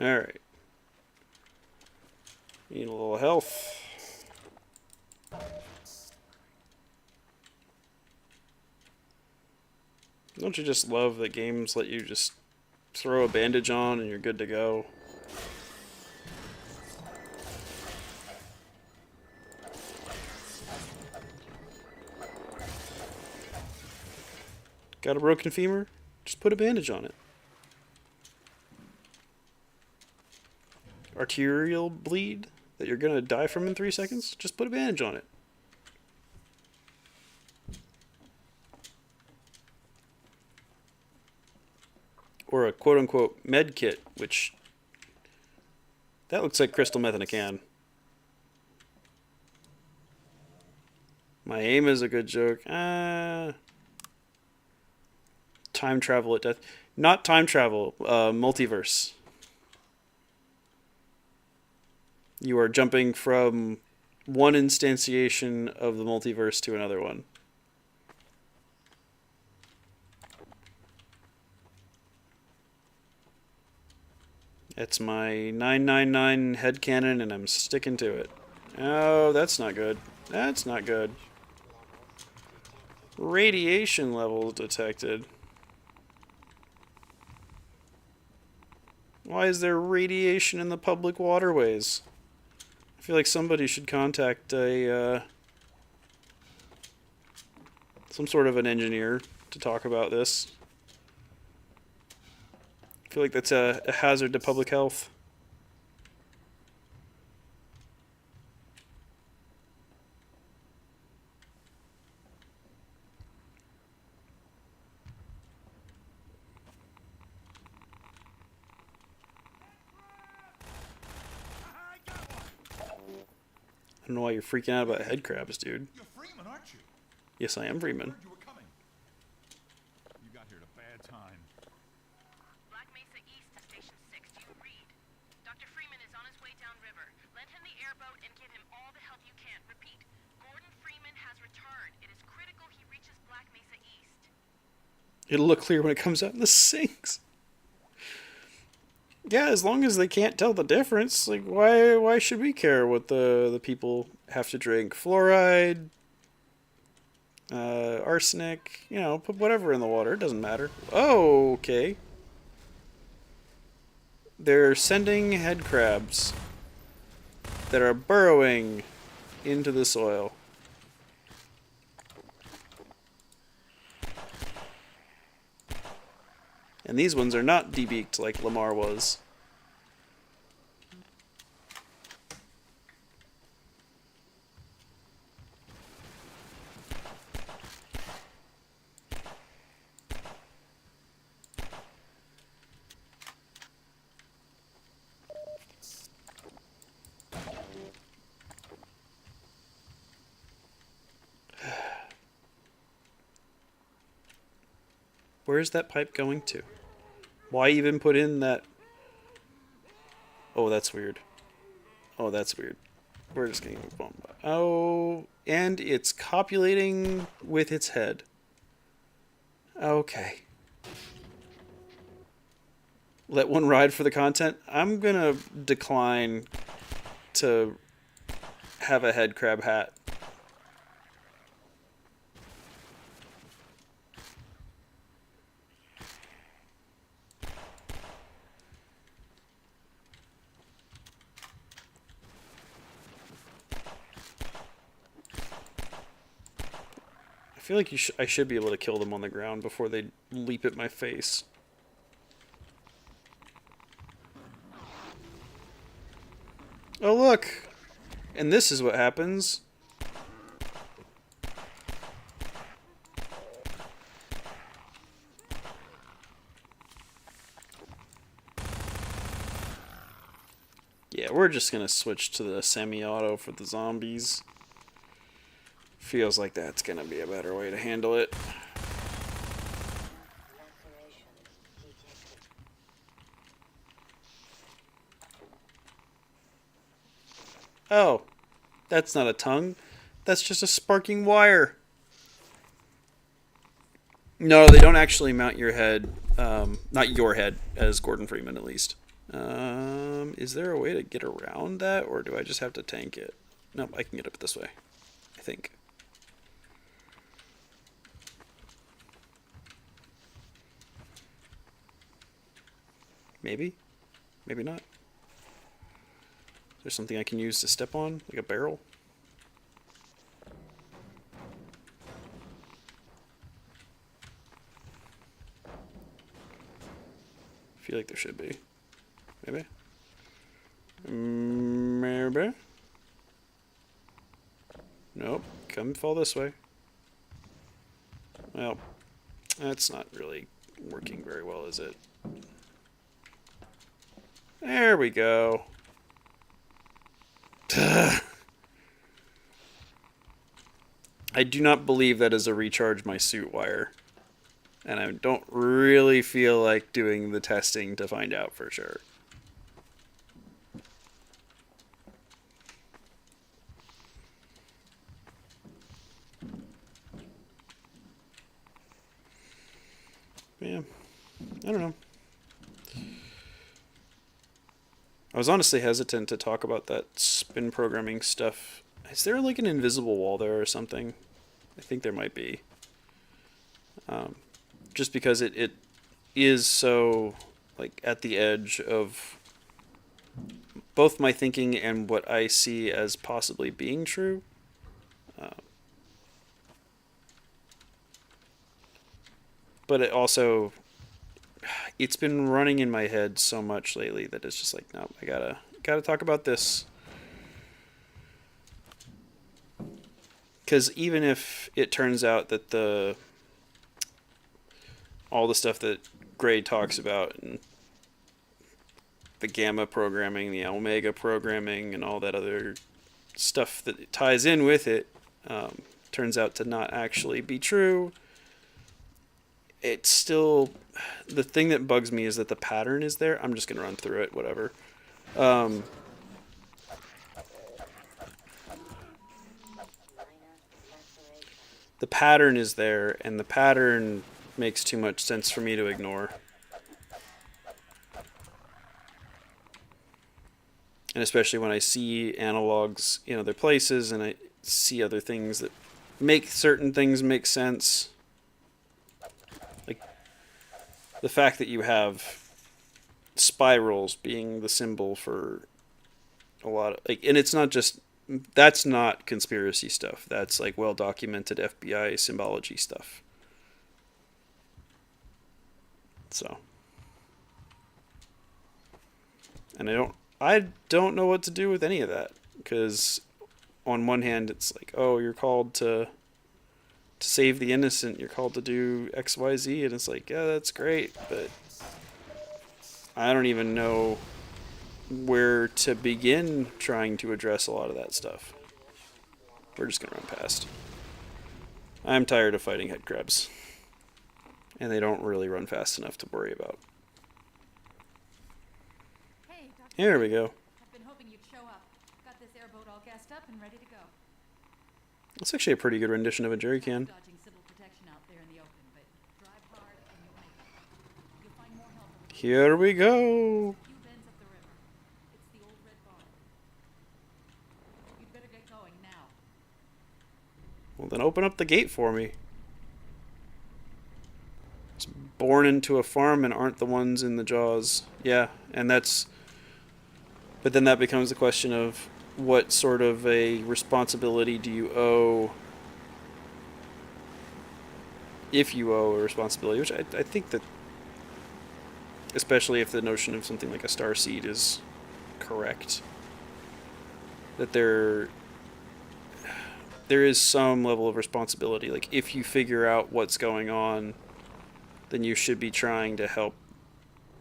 Alright. Need a little health. Don't you just love that games let you just throw a bandage on and you're good to go? Got a broken femur? Just put a bandage on it. Arterial bleed that you're gonna die from in 3 seconds? Just put a bandage on it. Or a quote-unquote med kit, which... that looks like crystal meth in a can. My aim is a good joke. Time travel at death. Not time travel, multiverse. You are jumping from one instantiation of the multiverse to another one. It's my 999 headcanon, and I'm sticking to it. Oh, that's not good. That's not good. Radiation levels detected. Why is there radiation in the public waterways? I feel like somebody should contact a some sort of an engineer to talk about this. I feel like that's a hazard to public health. I don't know why you're freaking out about head crabs, dude. You're Freeman, aren't you? Yes, I am Freeman. You were coming. You got here at a bad time. Black Mesa East to Station 6. Do you read? Dr. Freeman is on his way downriver. Lend him the airboat and give him all the help you can. Repeat. Gordon Freeman has returned. It is critical he reaches Black Mesa East. It'll look clear when it comes out in the sinks. Yeah, as long as they can't tell the difference, like why should we care what the people have to drink? Fluoride, arsenic, you know, put whatever in the water, it doesn't matter. Oh, okay. They're sending head crabs that are burrowing into the soil. And these ones are not debeaked like Lamar was. Where's that pipe going to? Why even put in that? Oh, that's weird. Oh, that's weird. We're just gonna move on. Oh, and it's copulating with its head. Okay. Let one ride for the content. I'm gonna decline to have a head crab hat. I feel like I should be able to kill them on the ground before they leap at my face. Oh, look! And this is what happens. Yeah, we're just gonna switch to the semi-auto for the zombies. Feels like that's gonna be a better way to handle it. Oh, that's not a tongue. That's just a sparking wire. No, they don't actually mount your head. Not your head, as Gordon Freeman at least. Is there a way to get around that, or do I just have to tank it? Nope, I can get up this way, I think. Maybe? Maybe not. Is there something I can use to step on? Like a barrel? feel like there should be. Maybe? Maybe? Nope. Come fall this way. Well, that's not really working very well, is it? There we go. I do not believe that is a recharge my suit wire. And I don't really feel like doing the testing to find out for sure. Yeah, I don't know. I was honestly hesitant to talk about that spin programming stuff. Is there like an invisible wall there or something? I think there might be. Just because it is so like at the edge of both my thinking and what I see as possibly being true. But it also, it's been running in my head so much lately that it's just like, no, I gotta talk about this. Because even if it turns out that all the stuff that Gray talks about, and the gamma programming, the omega programming, and all that other stuff that ties in with it, turns out to not actually be true, it's still, the thing that bugs me is that the pattern is there. I'm just going to run through it, whatever. The pattern is there, and the pattern makes too much sense for me to ignore. And especially when I see analogs in other places, and I see other things that make certain things make sense. Like the fact that you have spirals being the symbol for a lot of, like, and it's not just, that's not conspiracy stuff. That's like well documented FBI symbology stuff. So, and I don't know what to do with any of that, because on one hand it's like, oh, you're called to save the innocent, you're called to do XYZ, and it's like, yeah, that's great, but I don't even know where to begin trying to address a lot of that stuff. We're just gonna run past. I'm tired of fighting head crabs, and they don't really run fast enough to worry about. Hey, Dr. Here we go. I've been hoping you'd show up. Got this airboat all gassed up and ready to go. That's actually a pretty good rendition of a jerry can. Dodging civil protection out there in the open, but drive hard and you'll make it. You'll find more help. Here we go. A few bends up the river. It's the old red barn. You'd better get going now. Well, then open up the gate for me. It's born into a farm and aren't the ones in the jaws. Yeah, and that's... But then that becomes the question of what sort of a responsibility do you owe, if you owe a responsibility, which I think that, especially if the notion of something like a starseed is correct, that there is some level of responsibility. Like, if you figure out what's going on, then you should be trying to help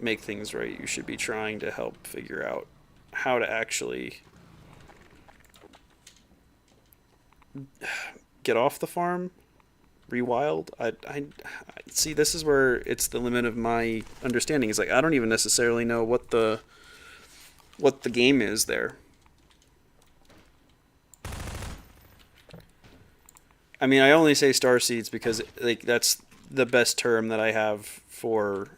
make things right. You should be trying to help figure out how to actually get off the farm, rewild. I see, this is where it's the limit of my understanding. Is like, I don't even necessarily know what the game is there. I mean, I only say starseeds because like that's the best term that I have for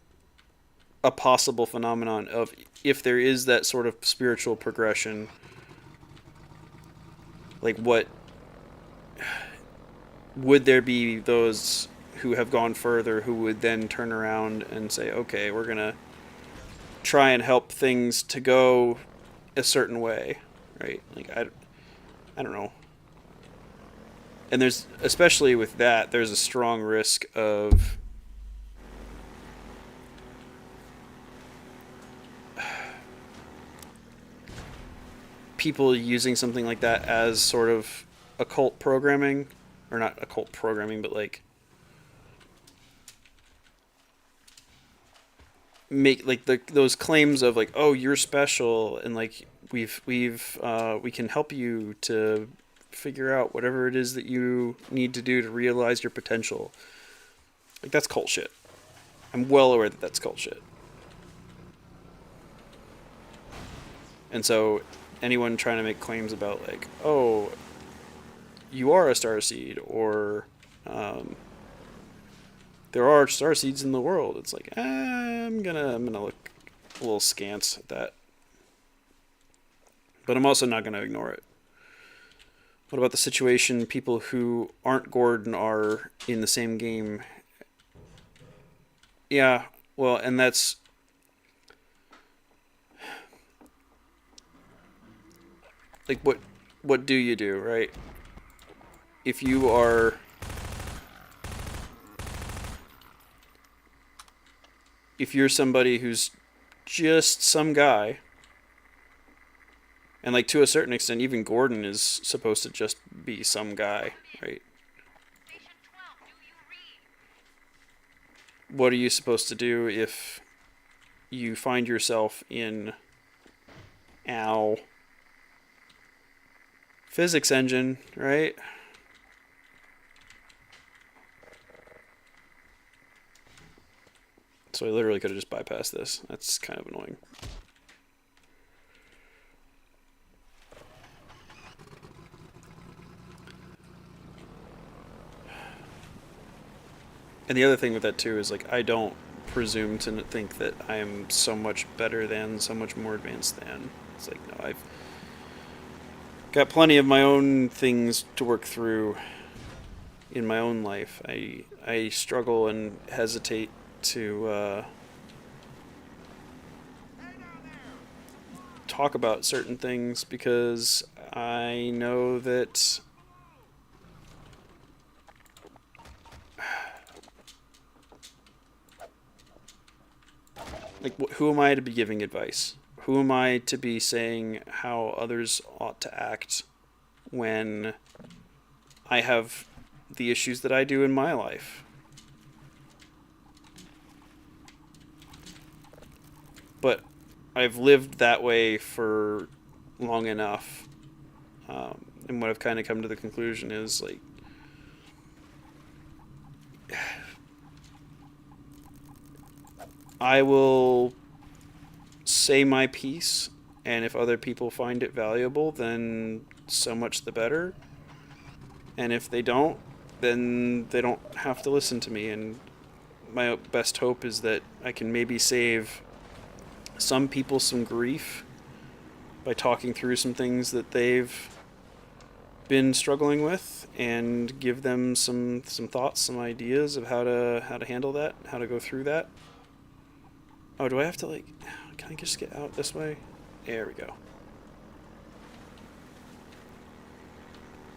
a possible phenomenon of, if there is that sort of spiritual progression, like, what would there be those who have gone further who would then turn around and say, okay, we're gonna try and help things to go a certain way, right? Like, I don't know. And there's, especially with that, there's a strong risk of people using something like that as sort of occult programming, or not occult programming, but like make like those claims of like, oh, you're special, and like we can help you to figure out whatever it is that you need to do to realize your potential. Like, that's cult shit. I'm well aware that that's cult shit. And so anyone trying to make claims about like, oh, you are a starseed, or there are starseeds in the world, it's like, I'm gonna look a little scant at that. But I'm also not gonna ignore it. What about the situation people who aren't Gordon are in the same game? Yeah, well, and that's... like, what do you do, right? If you are... if you're somebody who's just some guy, and like to a certain extent, even Gordon is supposed to just be some guy, right? What are you supposed to do if you find yourself in physics engine, right? So I literally could have just bypassed this. That's kind of annoying. And the other thing with that too is like, I don't presume to think that I am so much better than, so much more advanced than. It's like, no, I've got plenty of my own things to work through in my own life. I struggle and hesitate to talk about certain things because I know that like, who am I to be giving advice? Who am I to be saying how others ought to act when I have the issues that I do in my life? But I've lived that way for long enough. And what I've kind of come to the conclusion is, like, I will say my piece, and if other people find it valuable, then so much the better. And if they don't, then they don't have to listen to me. And my best hope is that I can maybe save some people some grief by talking through some things that they've been struggling with, and give them some thoughts, some ideas of how to handle that, how to go through that. Oh, do I have to, like, can I just get out this way? There we go.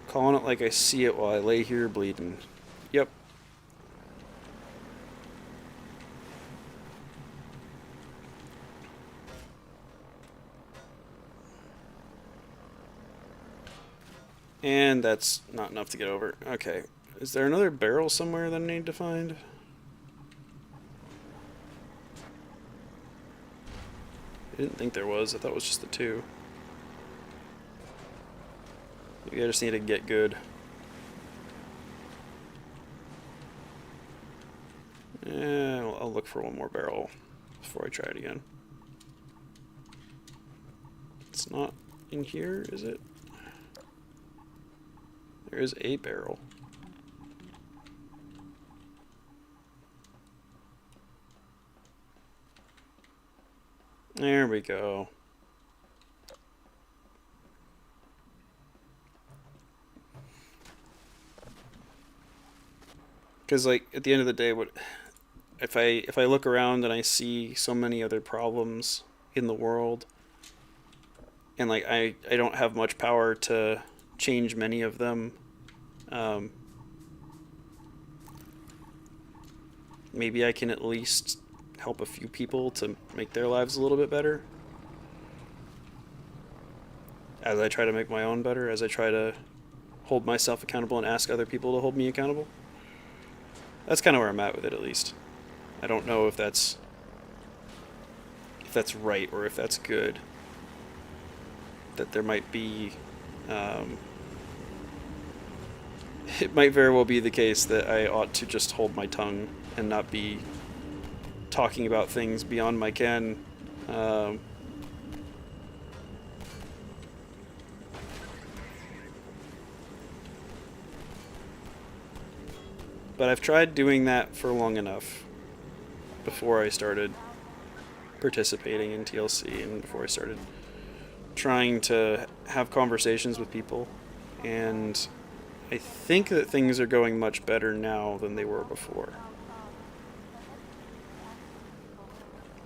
Calling it like I see it while I lay here bleeding. Yep. And that's not enough to get over. Okay. Is there another barrel somewhere that I need to find? I didn't think there was. I thought it was just the two. Maybe I just need to get good. Yeah, I'll look for one more barrel before I try it again. It's not in here, is it? There is a barrel. There we go. Because, like, at the end of the day, what if I look around and I see so many other problems in the world, and like I don't have much power to change many of them, maybe I can at least help a few people to make their lives a little bit better. as I try to make my own better, as I try to hold myself accountable and ask other people to hold me accountable. That's kind of where I'm at with it, at least. I don't know if that's right or if that's good. That there might be, it might very well be the case that I ought to just hold my tongue and not be talking about things beyond my ken. But I've tried doing that for long enough before I started participating in TLC and before I started trying to have conversations with people, and I think that things are going much better now than they were before.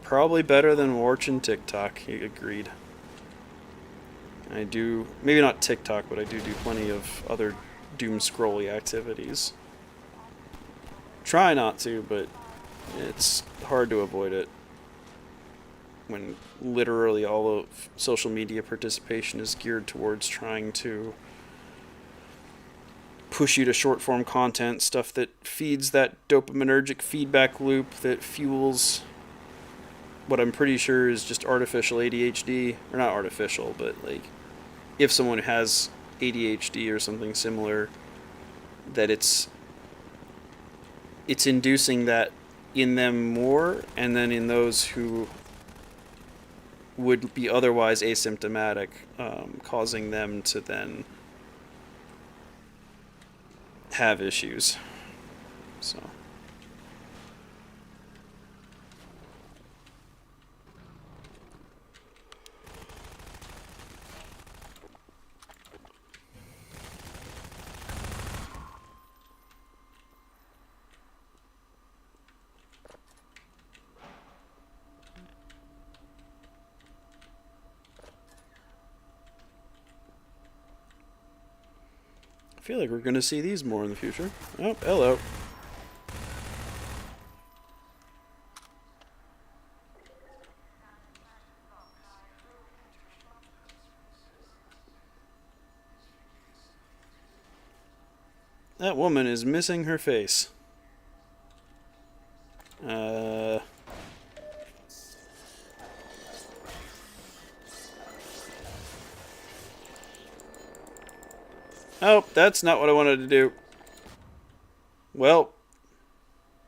Probably better than watching TikTok, he agreed. I do, maybe not TikTok, but I do plenty of other doom scrolly activities. Try not to, but it's hard to avoid it when literally all of social media participation is geared towards trying to push you to short form content, stuff that feeds that dopaminergic feedback loop that fuels what I'm pretty sure is just artificial ADHD, or not artificial, but like if someone has ADHD or something similar, that it's inducing that in them more, and then in those who would be otherwise asymptomatic, causing them to then have issues. So. I feel like we're going to see these more in the future. Oh, hello. That woman is missing her face. Oh, that's not what I wanted to do. Well,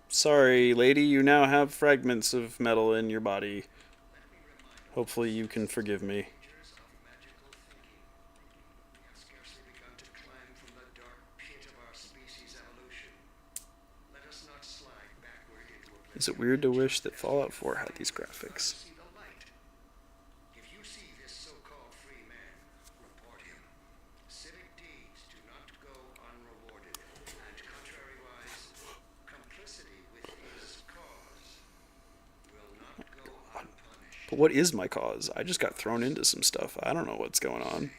sorry, lady, you now have fragments of metal in your body. Hopefully you can forgive me. Is it weird to wish that Fallout 4 had these graphics? But what is my cause? I just got thrown into some stuff. I don't know what's going on.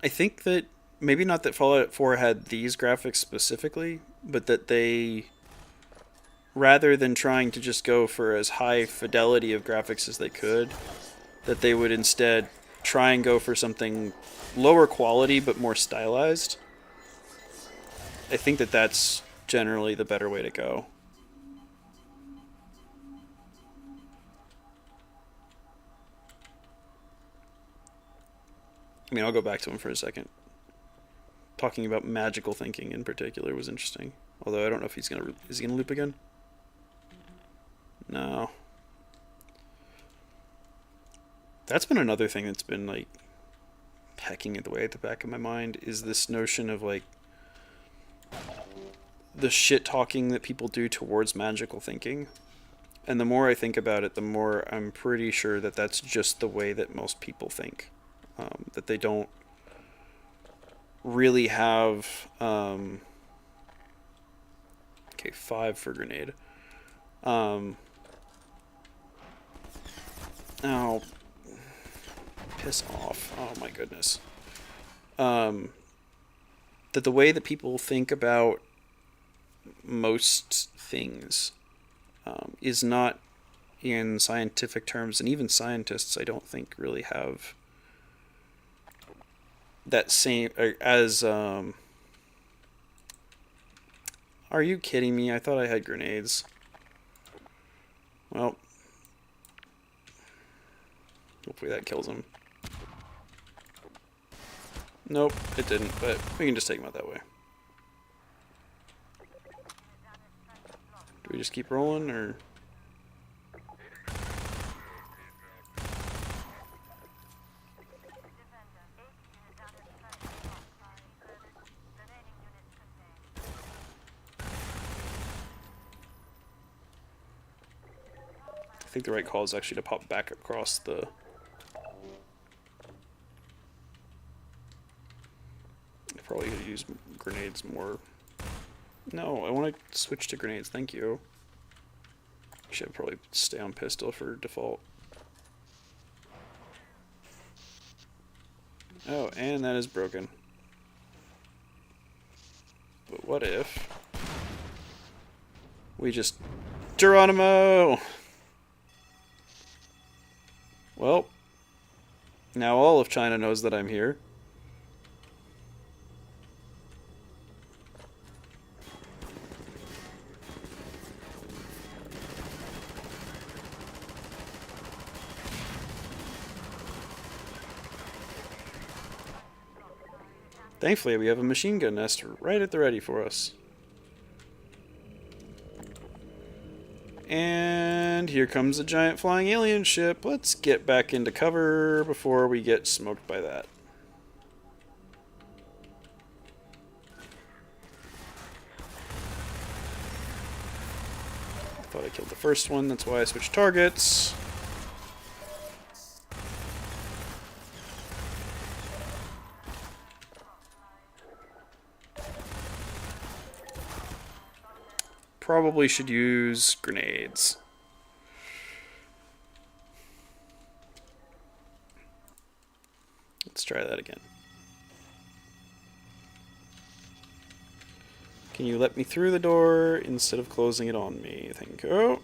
I think that maybe not that Fallout 4 had these graphics specifically, but that they, rather than trying to just go for as high fidelity of graphics as they could, that they would instead try and go for something lower quality but more stylized. I think that that's generally the better way to go. I mean, I'll go back to him for a second. Talking about magical thinking in particular was interesting. Although I don't know if he's gonna... Is he gonna loop again? No. That's been another thing that's been, like, pecking at the way at the back of my mind, is this notion of, like, the shit talking that people do towards magical thinking. And the more I think about it, the more I'm pretty sure that that's just the way that most people think. That they don't really have... okay, 5 for grenade. Oh, piss off. Oh my goodness. That the way that people think about most things is not in scientific terms, and even scientists, I don't think really have that same as. Are you kidding me? I thought I had grenades. Well, hopefully that kills him. Nope, it didn't, but we can just take him out that way. Do we just keep rolling, or? I think the right call is actually to pop back across the... I probably could use grenades more. No, I want to switch to grenades, thank you. Should probably stay on pistol for default. Oh, and that is broken. But what if we just... Geronimo! Well, now all of China knows that I'm here. Thankfully, we have a machine gun nest right at the ready for us. And here comes a giant flying alien ship. Let's get back into cover before we get smoked by that. I thought I killed the first one, that's why I switched targets. Probably should use grenades. Let's try that again. Can you let me through the door instead of closing it on me? Thank you.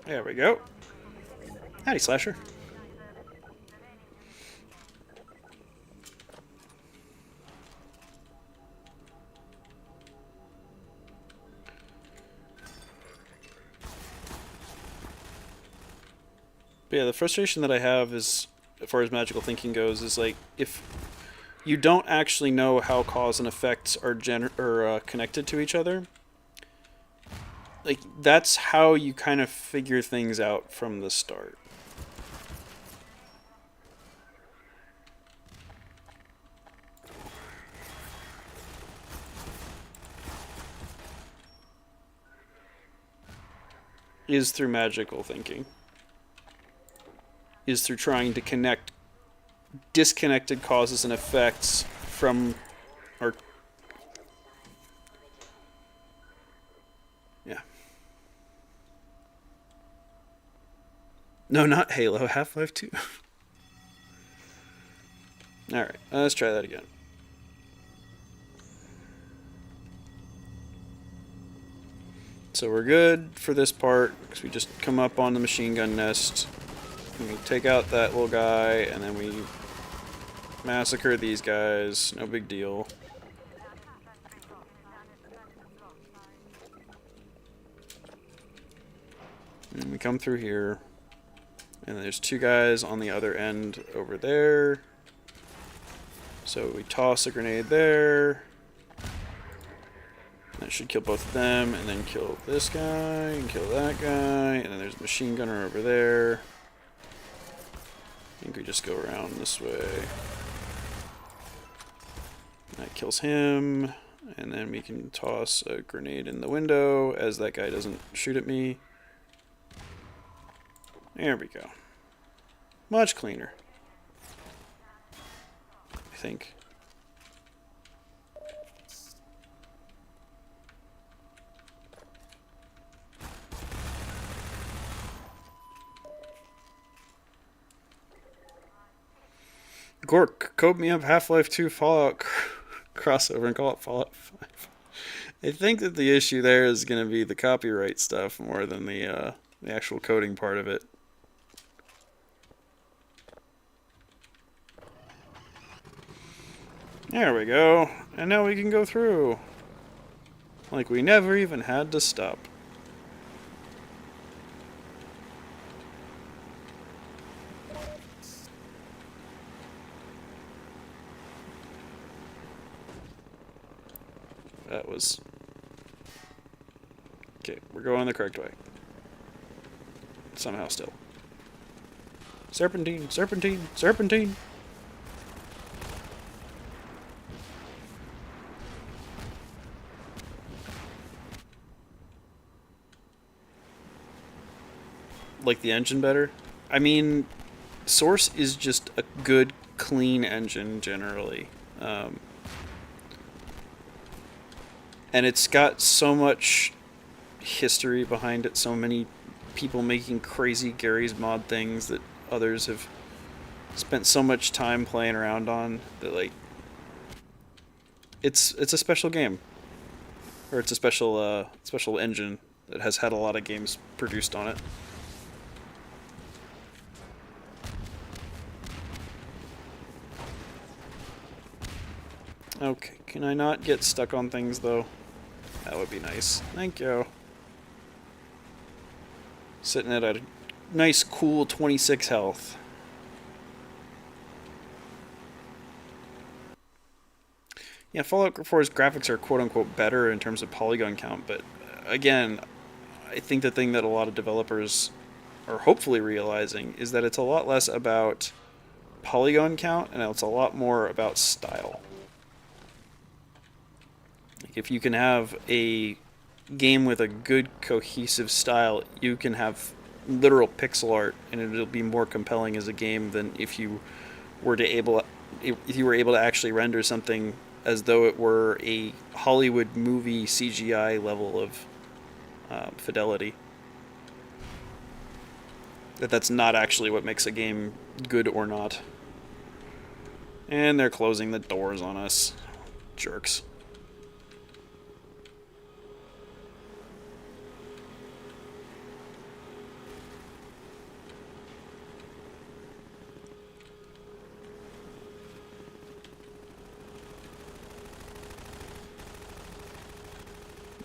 There we go. Howdy, Slasher. But yeah, the frustration that I have is, as far as magical thinking goes, is like if you don't actually know how cause and effects are connected to each other, like that's how you kind of figure things out from the start. Is through magical thinking. Is through trying to connect disconnected causes and effects from our... Yeah. No, not Halo. Half-Life 2. Alright, let's try that again. So we're good for this part, because we just come up on the machine gun nest, and we take out that little guy, and then we massacre these guys. No big deal. And we come through here, and there's two guys on the other end over there. So we toss a grenade there. That should kill both of them, and then kill this guy, and kill that guy, and then there's a machine gunner over there. I think we just go around this way. That kills him, and then we can toss a grenade in the window as that guy doesn't shoot at me. There we go. Much cleaner, I think. Gork, code me up Half-Life 2 Fallout crossover and call it Fallout 5. I think that the issue there is going to be the copyright stuff more than the actual coding part of it. There we go. And now we can go through. Like we never even had to stop. That was... Okay, we're going the correct way. Somehow still. Serpentine, serpentine, serpentine! Like the engine better? I mean, Source is just a good, clean engine generally. And it's got so much history behind it, so many people making crazy Gary's Mod things that others have spent so much time playing around on that, like, it's a special game. Or it's a special engine that has had a lot of games produced on it. Okay, can I not get stuck on things though? That would be nice. Thank you. Sitting at a nice, cool 26 health. Yeah, Fallout 4's graphics are quote-unquote better in terms of polygon count, but again, I think the thing that a lot of developers are hopefully realizing is that it's a lot less about polygon count and it's a lot more about style. If you can have a game with a good cohesive style, you can have literal pixel art and it'll be more compelling as a game than if you were able to actually render something as though it were a Hollywood movie CGI level of fidelity. That's not actually what makes a game good or not. And they're closing the doors on us. Jerks.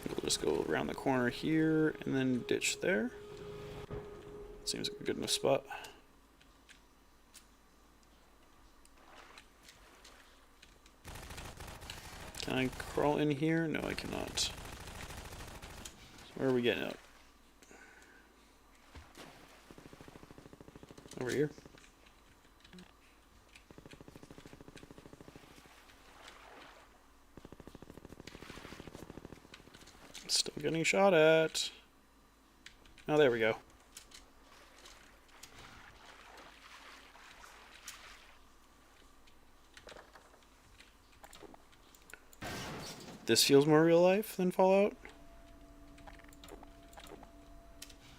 We'll just go around the corner here and then ditch there. Seems like a good enough spot. Can I crawl in here? No, I cannot. So where are we getting up? Over here? Still getting shot at. Oh, there we go. This feels more real life than Fallout.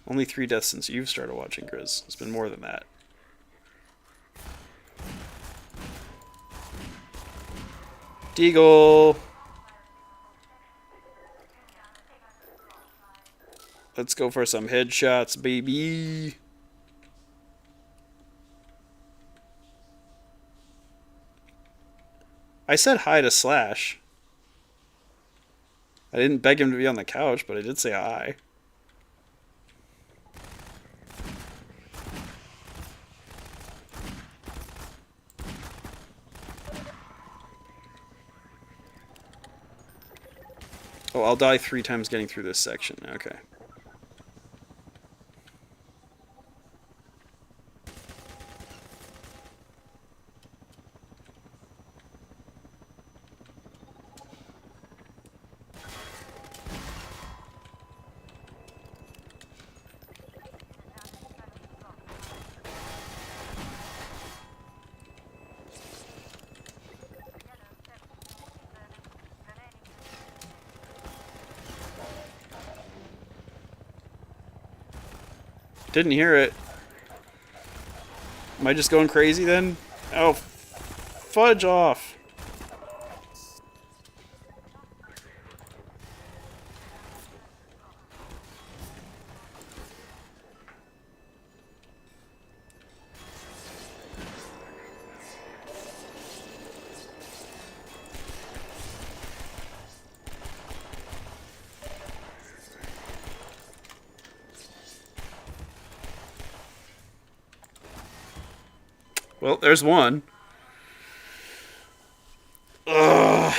Only 3 deaths since you've started watching, Grizz. It's been more than that. Deagle! Let's go for some headshots, baby! I said hi to Slash. I didn't beg him to be on the couch, but I did say hi. Oh, I'll die 3 times getting through this section. Okay. Didn't hear it. Am I just going crazy then? Oh, fudge off. Well, there's one. Ugh.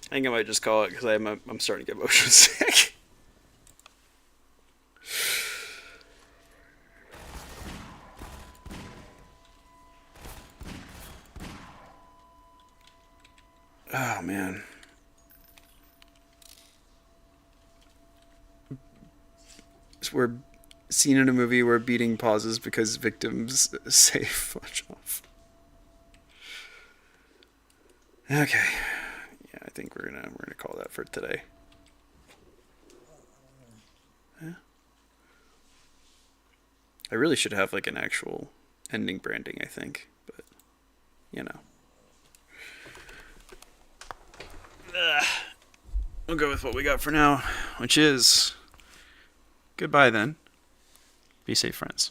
I think I might just call it because I'm starting to get motion sick. Oh man. We're seen in a movie where beating pauses because victims say fudge off. Okay. Yeah, I think we're gonna call that for today. Yeah. I really should have like an actual ending branding, I think, but you know. We'll go with what we got for now, which is goodbye then. Be safe, friends.